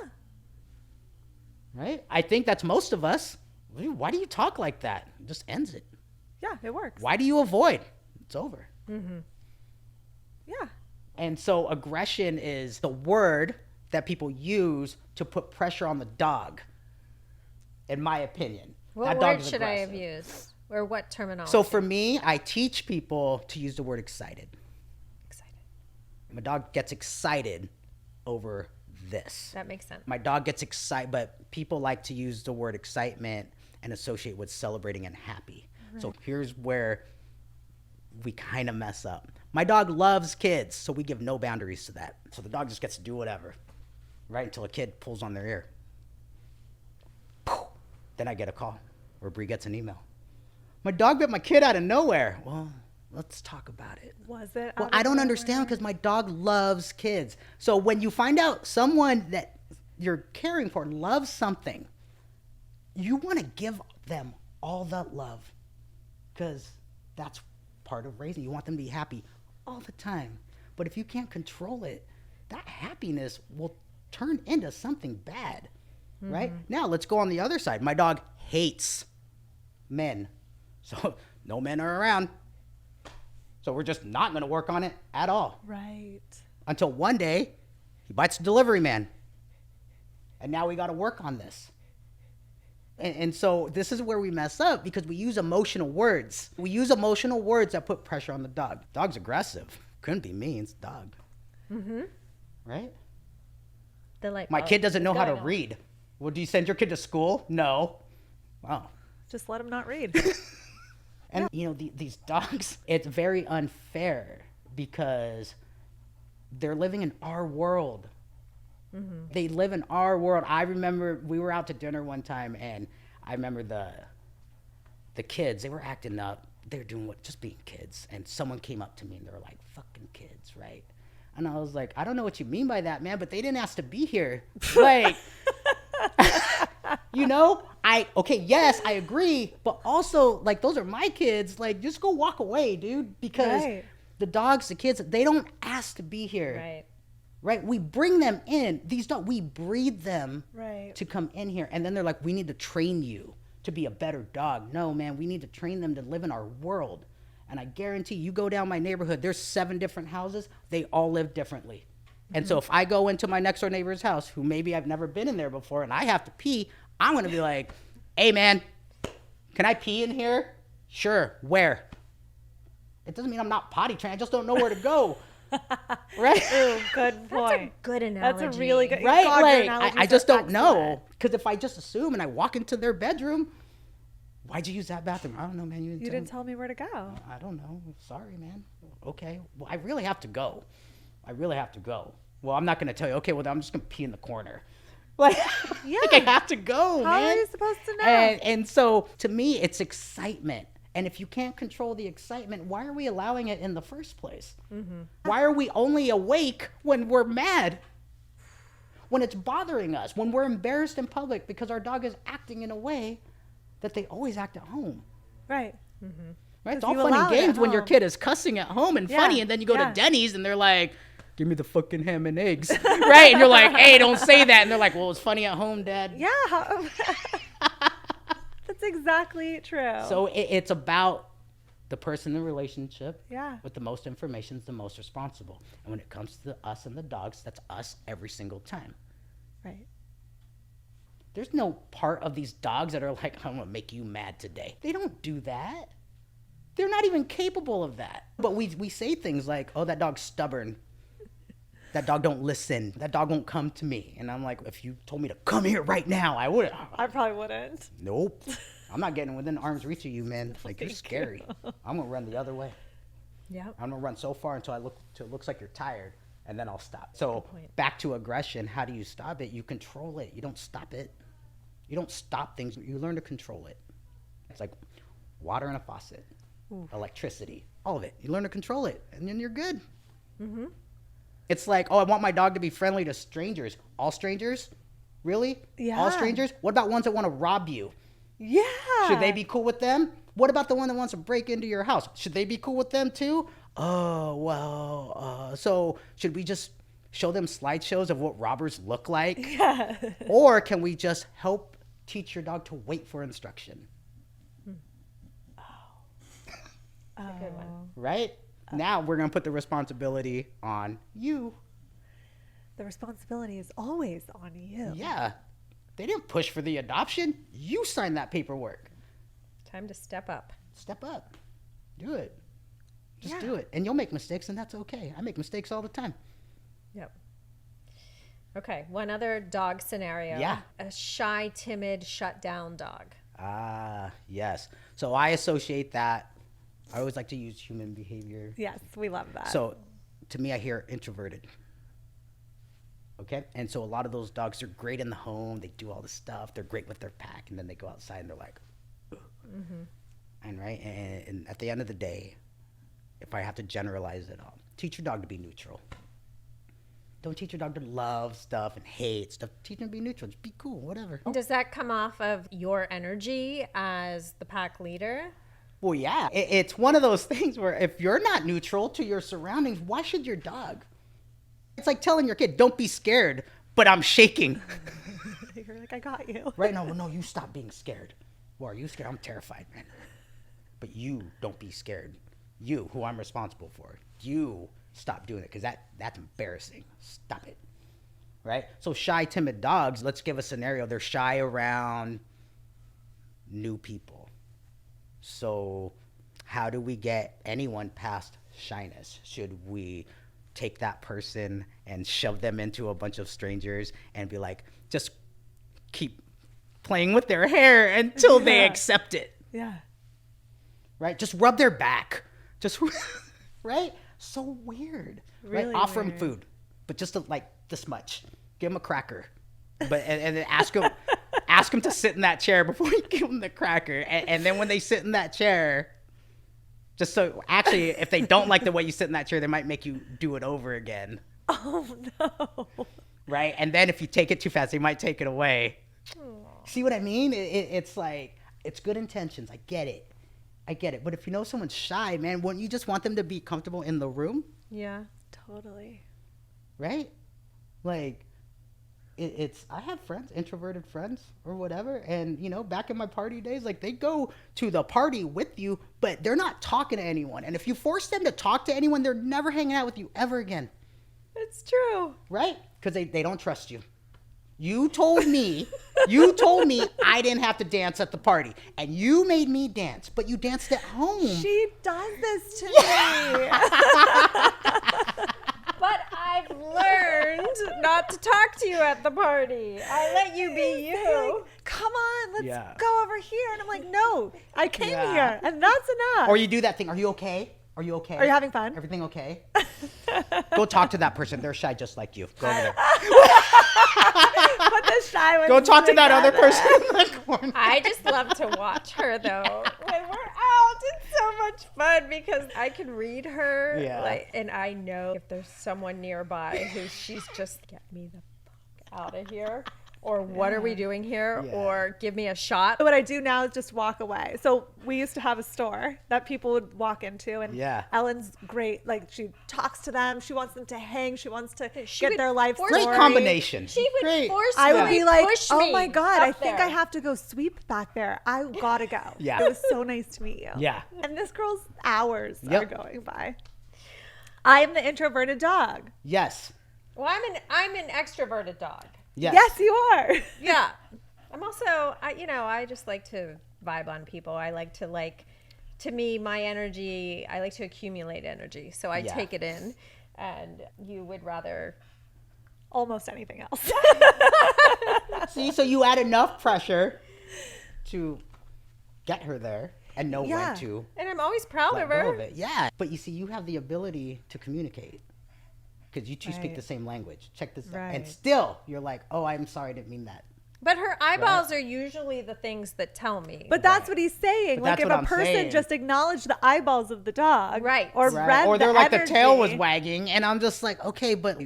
Right? I think that's most of us. Why do you talk like that? It just ends it. Yeah, it works. Why do you avoid? It's over. Yeah. And so aggression is the word that people use to put pressure on the dog, in my opinion. What That dog word is should I have aggressive. used? Or what terminology? So for me, I teach people to use the word excited. Excited. My dog gets excited over this. That makes sense. My dog gets excited, but people like to use the word excitement and associate with celebrating and happy. So here's where we kind of mess up. My dog loves kids, so we give no boundaries to that. So the dog just gets to do whatever, right? Until a kid pulls on their ear. Then I get a call, or Bree gets an email. My dog bit my kid out of nowhere. Well, let's talk about it. Was it? Well, out I of don't nowhere? understand because my dog loves kids. So when you find out someone that you're caring for loves something, you want to give them all that love because that's part of raising. You want them to be happy all the time. But if you can't control it, that happiness will turn into something bad, right? Now let's go on the other side. My dog hates men. So no men are around. So we're just not going to work on it at all. Right. Until one day, he bites the delivery man. And now we got to work on this. And so this is where we mess up because we use emotional words. We use emotional words that put pressure on the dog. Dog's aggressive. Couldn't be me. It's a dog. Right? The light My bulb kid doesn't is know how to going on. read. Well, do you send your kid to school? No. Wow. Just let him not read. And, you know, these dogs, it's very unfair because they're living in our world. They live in our world. I remember we were out to dinner one time, and I remember the kids, they were acting up. They were doing just being kids. And someone came up to me, and they were like, fucking kids, right? And I was like, I don't know what you mean by that, man, but they didn't ask to be here. Like, you know, yes, I agree. But also, like, those are my kids. Like, just go walk away, dude. Because Right. the dogs, the kids, they don't ask to be here. Right. Right? We bring them in. These dogs, we breed them Right. to come in here. And then they're like, we need to train you to be a better dog. No, man, we need to train them to live in our world. And I guarantee you go down my neighborhood, there's 7 different houses. They all live differently. And so if I go into my next door neighbor's house, who maybe I've never been in there before, and I have to pee, I'm going to be like, hey, man, can I pee in here? Sure. Where? It doesn't mean I'm not potty trained. I just don't know where to go. Right? Ooh, good point. Good analogy. That's a really good. Right? God, your Like, analogies I just are don't know. excellent. Because if I just assume and I walk into their bedroom, why'd you use that bathroom? I don't know, man. You didn't tell me where to go. I don't know. Sorry, man. Okay. Well, I really have to go. Well, I'm not going to tell you, okay, well, I'm just going to pee in the corner. Like, Yeah. like I have to go, How man. are you supposed to know? And so, to me, it's excitement. And if you can't control the excitement, why are we allowing it in the first place? Why are we only awake when we're mad? when it's bothering us, when we're embarrassed in public because our dog is acting in a way that they always act at home. Right. Right? It's 'Cause all you fun allow and it at games when your home. kid is cussing at home and funny, and then you go to yeah. Denny's and they're like, give me the fucking ham and eggs. Right? And you're like, hey, don't say that. And they're like, well, it's funny at home, Dad. Yeah. That's exactly true. So it's about the person in the relationship Yeah. with the most information is the most responsible. And when it comes to us and the dogs, that's us every single time. Right. There's no part of these dogs that are like, I'm going to make you mad today. They don't do that. They're not even capable of that. But we say things like, oh, that dog's stubborn. That dog don't listen. That dog won't come to me. And I'm like, if you told me to come here right now, I would. I probably wouldn't. Nope. I'm not getting within arm's reach of you, man. Like, you're scary. I'm going to run the other way. Yeah. I'm going to run so far until it looks like you're tired, and then I'll stop. So point. back to aggression, how do you stop it? You control it. You don't stop it. You don't stop things. You learn to control it. It's like water in a faucet, electricity, all of it. You learn to control it, and then you're good. Mm-hmm. It's like, oh, I want my dog to be friendly to strangers. All strangers? Really? Yeah. All strangers? What about ones that want to rob you? Yeah. Should they be cool with them? What about the one that wants to break into your house? Should they be cool with them too? Oh, well, so should we just show them slideshows of what robbers look like? Yeah. Or can we just help teach your dog to wait for instruction? That's a good one. Right? Now we're going to put the responsibility on you. The responsibility is always on you. Yeah. They didn't push for the adoption. You signed that paperwork. Time to step up. Step up. Do it. Just Yeah. do it. And you'll make mistakes, and that's okay. I make mistakes all the time. Yep. Okay, one other dog scenario. Yeah. A shy, timid, shut down dog. Ah, yes. So I associate that. I always like to use human behavior. Yes, we love that. So to me, I hear introverted. Okay? And so a lot of those dogs are great in the home. They do all the stuff. They're great with their pack. And then they go outside and they're like, and right? And at the end of the day, if I have to generalize it all, teach your dog to be neutral. Don't teach your dog to love stuff and hate stuff. Teach them to be neutral. Just be cool, whatever. Does that come off of your energy as the pack leader? Well, yeah. It's one of those things where if you're not neutral to your surroundings, why should your dog? It's like telling your kid, don't be scared, but I'm shaking. You're like, I got you. Right? No, you stop being scared. Well, are you scared? I'm terrified, man. But you don't be scared. You, who I'm responsible for, you stop doing it because that's embarrassing. Stop it. Right? So shy, timid dogs, let's give a scenario. They're shy around new people. So how do we get anyone past shyness? Should we take that person and shove them into a bunch of strangers and be like, just keep playing with their hair until they accept it? Yeah. Right? Just rub their back. Just, right? So weird. Really right? Offer them weird. food, but just like this much. Give them a cracker. But and then ask them to sit in that chair before you give them the cracker. And then when they sit in that chair, just so actually, if they don't like the way you sit in that chair, they might make you do it over again. Oh, no. Right? And then if you take it too fast, they might take it away. Aww. See what I mean? It's like, it's good intentions. I get it. But if you know someone's shy, man, wouldn't you just want them to be comfortable in the room? Yeah. Totally. Right? Like, I have friends, introverted friends or whatever. And, back in my party days, like, they go to the party with you, but they're not talking to anyone. And if you force them to talk to anyone, they're never hanging out with you ever again. It's true. Right? Because they don't trust you. You told me I didn't have to dance at the party. And you made me dance, but you danced at home. She does this to me. But I've learned not to talk to you at the party. I let you be you. Like, come on, let's Yeah. go over here. And I'm like, no, I came Yeah. here, and that's enough. Or you do that thing. Are you okay? Are you okay? Are you having fun? Everything okay? Go talk to that person. They're shy just like you. Go over there. Put the shy ones Go talk to that other together. person in the corner. I just love to watch her though. When we're out, it's so much fun because I can read her, Yeah. and I know if there's someone nearby who she's just get me the fuck out of here, or what are we doing here, Yeah. or give me a shot. What I do now is just walk away. So we used to have a store that people would walk into, and Yeah. Ellen's great. Like, she talks to them. She wants them to hang. She wants to She get would their life force- story. Great combination. She would Great. force I me. would be like, push oh me my God, up I think there. I have to go sweep back there. I gotta go. Yeah. It was so nice to meet you. Yeah. And this girl's hours Yep. are going by. I'm the introverted dog. Yes. Well, I'm an extroverted dog. Yes. Yes, you are. Yeah. I'm also, I just like to vibe on people. I like to to me, my energy, I like to accumulate energy. So I Yeah. take it in, and you would rather. Almost anything else. See, so you add enough pressure to get her there and know Yeah. when to And I'm always proud let of go her. of it. Yeah. But you see, you have the ability to communicate because you two speak Right. the same language. Check this out. And Right. still, you're like, oh, I'm sorry, I didn't mean that. But her eyeballs are usually the things that tell me. But that's what he's saying. But Like, that's if what a I'm person saying. just acknowledged the eyeballs of the dog, Right. or Right. read Or they're the like the tail was energy. wagging, and I'm just like, okay, but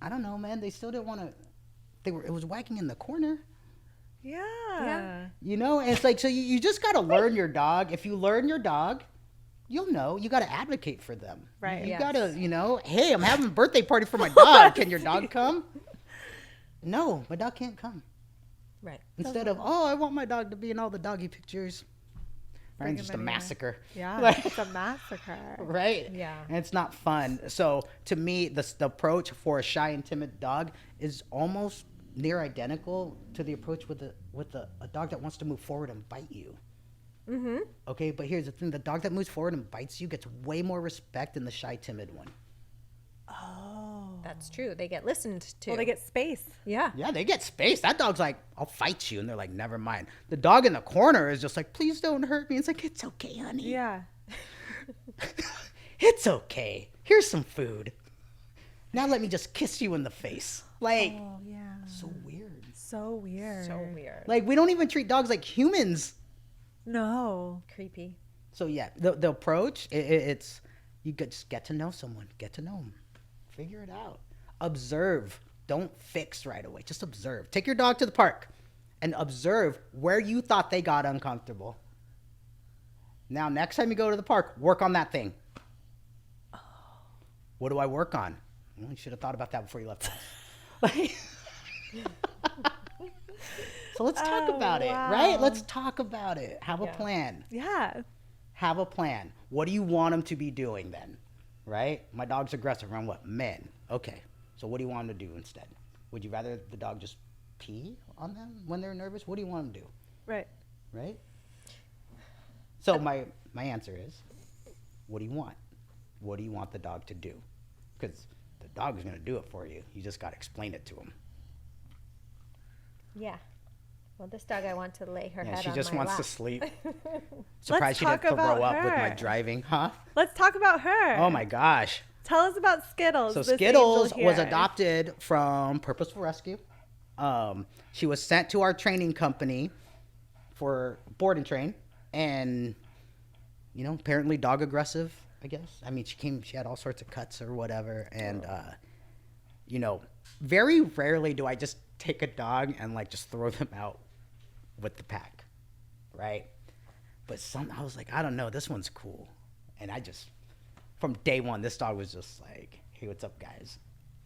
I don't know, man. They still didn't want to. It was wagging in the corner. Yeah. You know, and it's like, so you just got to learn your dog. If you learn your dog, you'll know. You got to advocate for them. Right. You Yes. got to, hey, I'm having a birthday party for my dog. Can your dog come? No, my dog can't come. Right. Instead of, oh, I want my dog to be in all the doggy pictures. Right? Bring Just a him anywhere. massacre. Yeah. Like- It's a massacre. Right? Yeah. And it's not fun. So to me, the approach for a shy and timid dog is almost near identical to the approach with a dog that wants to move forward and bite you. Mm-hmm. Okay, but here's the thing: the dog that moves forward and bites you gets way more respect than the shy, timid one. Oh. That's true. They get listened to. Well, they get space. Yeah. Yeah, they get space. That dog's like, "I'll fight you," and they're like, "Never mind." The dog in the corner is just like, "Please don't hurt me." It's like, "It's okay, honey. Yeah. It's okay. Here's some food. Now let me just kiss you in the face." Like, Oh, yeah. so weird. So weird. So weird. Like, we don't even treat dogs like humans. No. Creepy. So yeah, the approach, it's you just get to know someone, get to know them, figure it out, observe. Don't fix right away. Just observe. Take your dog to the park and observe where you thought they got uncomfortable. Now, next time you go to the park, work on that thing. What do I work on? Well, you should have thought about that before you left the house. Like, so let's talk about it, right? wow. Let's talk about it. Have a Yeah. plan. Yeah. Have a plan. What do you want them to be doing then? Right? My dog's aggressive around what? Men. Okay. So what do you want them to do instead? Would you rather the dog just pee on them when they're nervous? What do you want them to do? Right. Right? So my answer is, what do you want? What do you want the dog to do? Because the dog is going to do it for you. You just got to explain it to him. Yeah. Well, this dog, I want to lay her Yeah, head she on just my wants lap. to sleep. Surprised she didn't talk throw about up with my her. driving, huh? Let's talk about her. Oh my gosh. Tell us about Skittles. So this Skittles angel was here. adopted from Purposeful Rescue. She was sent to our training company for board and train, and apparently dog aggressive, I guess. I mean, she had all sorts of cuts or whatever, and very rarely do I just take a dog and like just throw them out with the pack, right? But I was like, I don't know, this one's cool, and I just from day one, this dog was just like, hey, what's up, guys?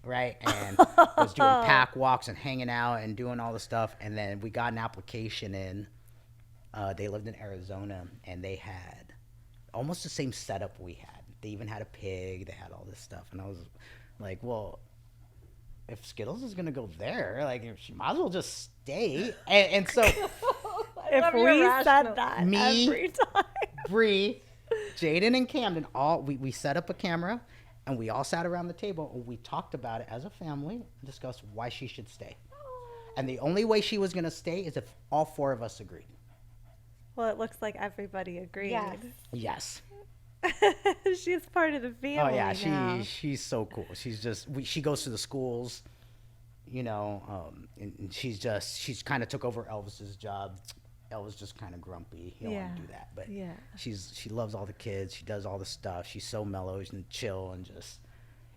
Right? And was doing pack walks and hanging out and doing all the stuff. And then we got an application in. They lived in Arizona, and they had almost the same setup we had. They even had a pig. They had all this stuff. And I was like, well, if Skittles is going to go there, like, she might as well just stay. And so If we said that Me- every time. Bree, Jaden, and Camden, we set up a camera, and we all sat around the table, and we talked about it as a family and discussed why she should stay. And the only way she was going to stay is if all four of us agreed. Well, it looks like everybody agreed. Yes. She's part of the family. Oh yeah, now. she's so cool. She's just she goes to the schools, and she's kind of took over Elvis's job. Elvis just kind of grumpy. He don't want to do that, but Yeah. she loves all the kids. She does all the stuff. She's so mellow and chill, and just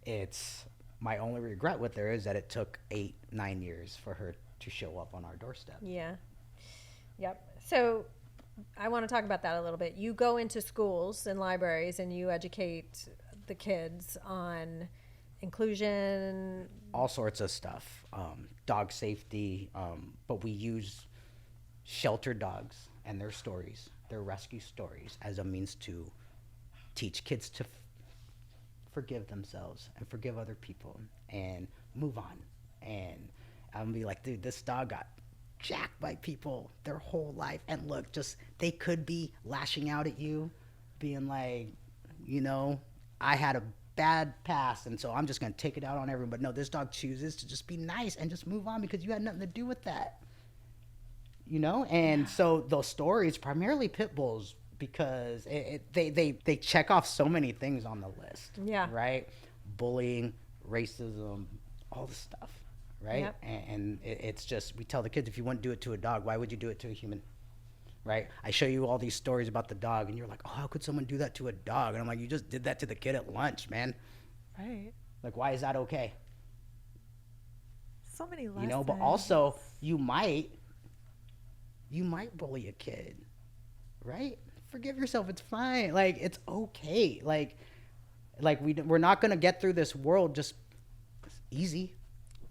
it's my only regret with her is that it took 8-9 years for her to show up on our doorstep. Yeah. Yep. So I want to talk about that a little bit. You go into schools and libraries and you educate the kids on inclusion, all sorts of stuff, dog safety, but we use shelter dogs and their stories, their rescue stories, as a means to teach kids to forgive themselves and forgive other people and move on. And I'm gonna be like, dude, this dog got jacked by people their whole life, and look, just they could be lashing out at you, being like, you know, I had a bad past, and so I'm just gonna take it out on everyone. But no, this dog chooses to just be nice and just move on because you had nothing to do with that, you know. And so those stories, primarily pit bulls, because they check off so many things on the list. Yeah. Right. Bullying, racism, all the stuff. Right. Yep. And it's just, we tell the kids, if you wouldn't do it to a dog, why would you do it to a human? Right. I show you all these stories about the dog and you're like, oh, how could someone do that to a dog? And I'm like, you just did that to the kid at lunch, man. Right. Like, why is that okay? So many lessons. You know, but also you might bully a kid, right? Forgive yourself. It's fine. Like, it's okay. Like we're not going to get through this world just easy.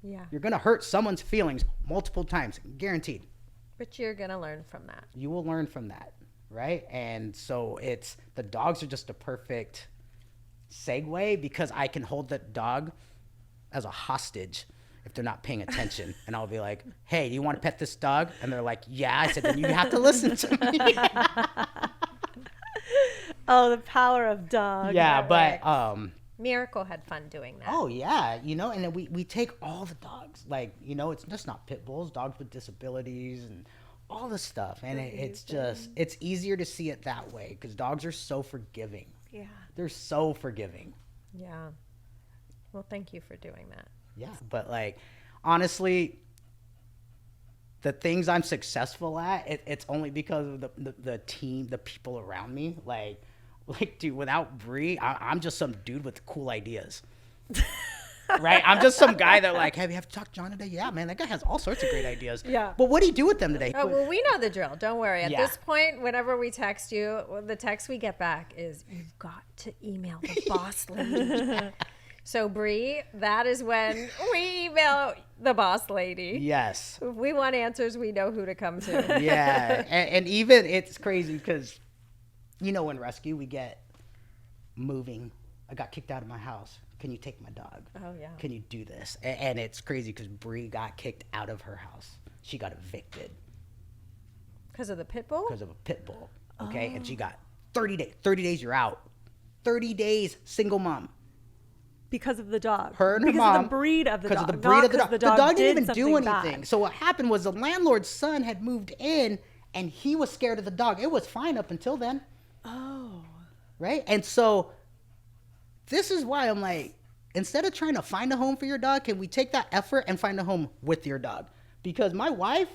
Yeah. You're going to hurt someone's feelings multiple times, guaranteed. But you're going to learn from that. You will learn from that, right? And so the dogs are just a perfect segue, because I can hold the dog as a hostage if they're not paying attention. And I'll be like, hey, do you want to pet this dog? And they're like, yeah. I said, then you have to listen to me. Oh, the power of dog. Yeah, but Miracle had fun doing that. oh yeah, you know, and then we take all the dogs, like, you know, it's just not pit bulls, dogs with disabilities and all the stuff. And it's just, it's easier to see it that way because dogs are so forgiving. Yeah. They're so forgiving. Yeah. Well, thank you for doing that. Yeah, but like, honestly, the things I'm successful at, it's only because of the team, the people around me. Like, dude, without Bree, I'm just some dude with cool ideas. Right? I'm just some guy that like, hey, we have to talk to John today. Yeah, man, that guy has all sorts of great ideas. Yeah. But what do you do with them today? Oh, well, we know the drill. Don't worry. At Yeah. this point, whenever we text you, the text we get back is, you've got to email the boss lady. So, Bree, that is when we email the boss lady. Yes. If we want answers, we know who to come to. Yeah. and even it's crazy because, you know, in rescue, we get moving. I got kicked out of my house. Can you take my dog? Oh, yeah. Can you do this? And it's crazy because Bree got kicked out of her house. She got evicted Because of the pit bull? because of a pit bull. Okay. And she got 30 days. 30 days, you're out. 30 days, single mom. Because of the dog. Her and her because mom. of the breed of the dog. Because of the breed of the dog. The dog didn't even do something anything. bad. So what happened was the landlord's son had moved in and he was scared of the dog. It was fine up until then. Oh. Right? And so this is why I'm like, instead of trying to find a home for your dog, can we take that effort and find a home with your dog? Because my wife,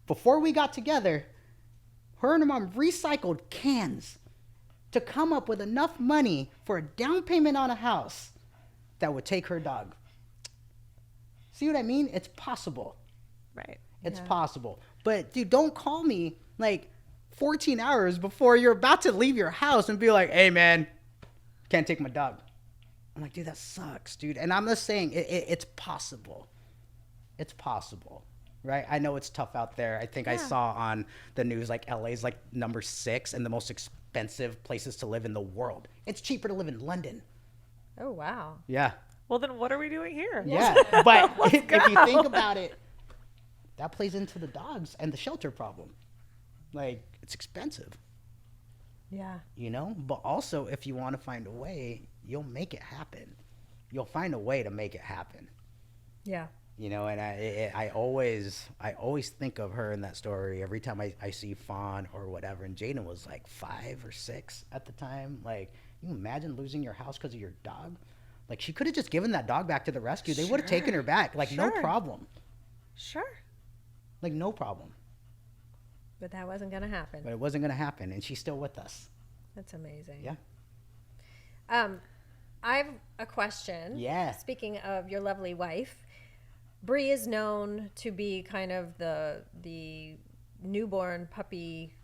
before we got together, her and her mom recycled cans to come up with enough money for a down payment on a house that would take her dog. See what I mean? It's possible. Right. It's Yeah. possible. But dude, don't call me like 14 hours before you're about to leave your house and be like, hey man, can't take my dog. I'm like, dude, that sucks, dude. And I'm just saying it's possible. It's possible. Right? I know it's tough out there. I think I saw on the news like LA's like number 6 and the most expensive places to live in the world. It's cheaper to live in London. Oh, wow. Yeah. Well, then what are we doing here? Yeah. But if you think about it, that plays into the dogs and the shelter problem. Like, it's expensive, Yeah. you know? But also, if you want to find a way, you'll make it happen. You'll find a way to make it happen. Yeah. You know, and I always think of her in that story every time I see Fawn or whatever. And Jaden was like 5 or 6 at the time. Like, can you imagine losing your house because of your dog? Like, she could have just given that dog back to the rescue. They would have taken her back. Like, no Sure. problem. Sure. Like, no problem. But that wasn't going to happen. But it wasn't going to happen. And she's still with us. That's amazing. Yeah. I have a question. Yeah. Speaking of your lovely wife, Bree is known to be kind of the newborn puppy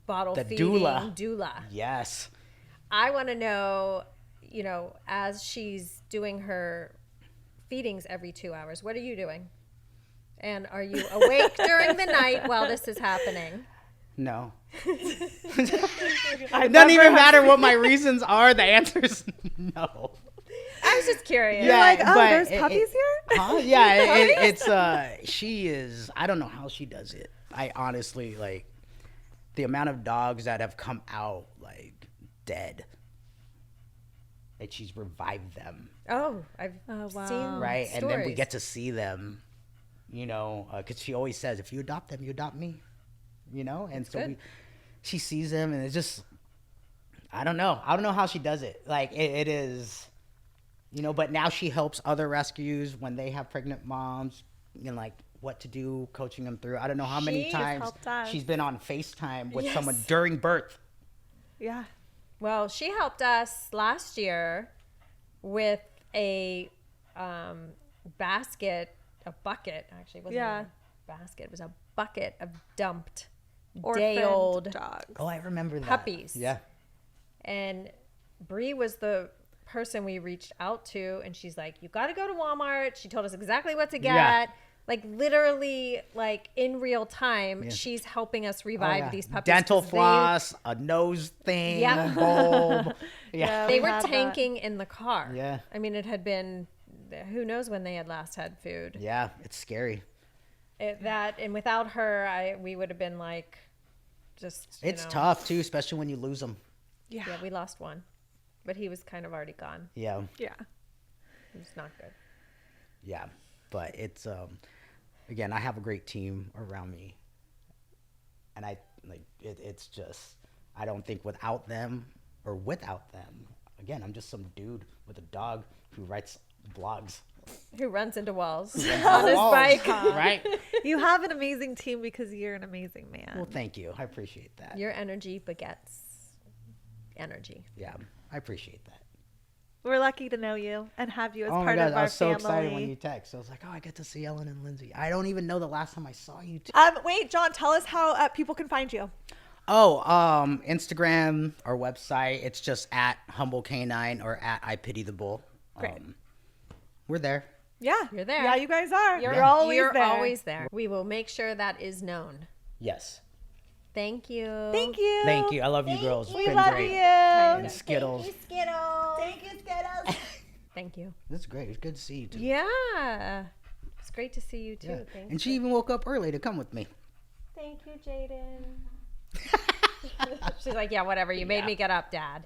bottle The feeding doula. Yes. I want to know, as she's doing her feedings every 2 hours, what are you doing? And are you awake during the night while this is happening? No. It doesn't even matter what my reasons are. The answer is no. I was just curious. You're like, oh, but there's puppies here? Huh? Yeah, she is, I don't know how she does it. I honestly, like, the amount of dogs that have come out, like, dead. And she's revived them. Oh, I've wow. seen Right? stories. And then we get to see them, because she always says, if you adopt them, you adopt me. And so good. she sees them, and it's just, I don't know how she does it. Like, it is, but now she helps other rescues when they have pregnant moms, like what to do, coaching them through. I don't know how many She times helped us. she's been on FaceTime with Yes. someone during birth. Yeah. Well, she helped us last year with a bucket, actually. It wasn't Yeah. even a basket. It was a bucket of dumped Orphaned day-old dogs. Oh, I remember that. puppies. Yeah. And Bree was the person we reached out to, and she's like, you got to go to Walmart. She told us exactly what to get. Yeah. Like, literally, like, in real time, Yeah. she's helping us Oh, revive yeah. these puppies. Dental 'cause floss, a nose thing, Yeah. bulb. Yeah. They we were had that. tanking in the car. Yeah. I mean, it had been, who knows when they had last had food. Yeah, it's scary. And without her, we would have been like, just, It's tough, too, especially when you lose them. Yeah. Yeah, we lost one. But he was kind of already gone. Yeah. Yeah. It was not good. Yeah. But it's, again, I have a great team around me. And it's just, I don't think without them, again, I'm just some dude with a dog who writes blogs. Who runs into walls On on his bike. Right? You have an amazing team because you're an amazing man. Well, thank you. I appreciate that. Your energy begets energy. Yeah, I appreciate that. We're lucky to know you and have you as Oh my part God, of I our was so family. excited when you text. I was like, oh, I get to see Ellen and Lindsay. I don't even know the last time I saw you two. Wait, John, tell us how people can find you. Oh, Instagram, our website. It's just at Humble Canine or at I Pity the Bull. Great. We're there. Yeah. You're there. Yeah, you guys are. You're, You're always you're there. always there. We will make sure that is known. Yes. Thank you. Thank you. Thank you. I love you girls. It's We been love great. you. And Skittles. Thank you, Skittles. Thank you. This is great. It's good to see you too. Yeah. It's great to see you too. Yeah. Thank And she you. even woke up early to come with me. Thank you, Jaden. She's like, yeah, whatever. You made me get up, Dad.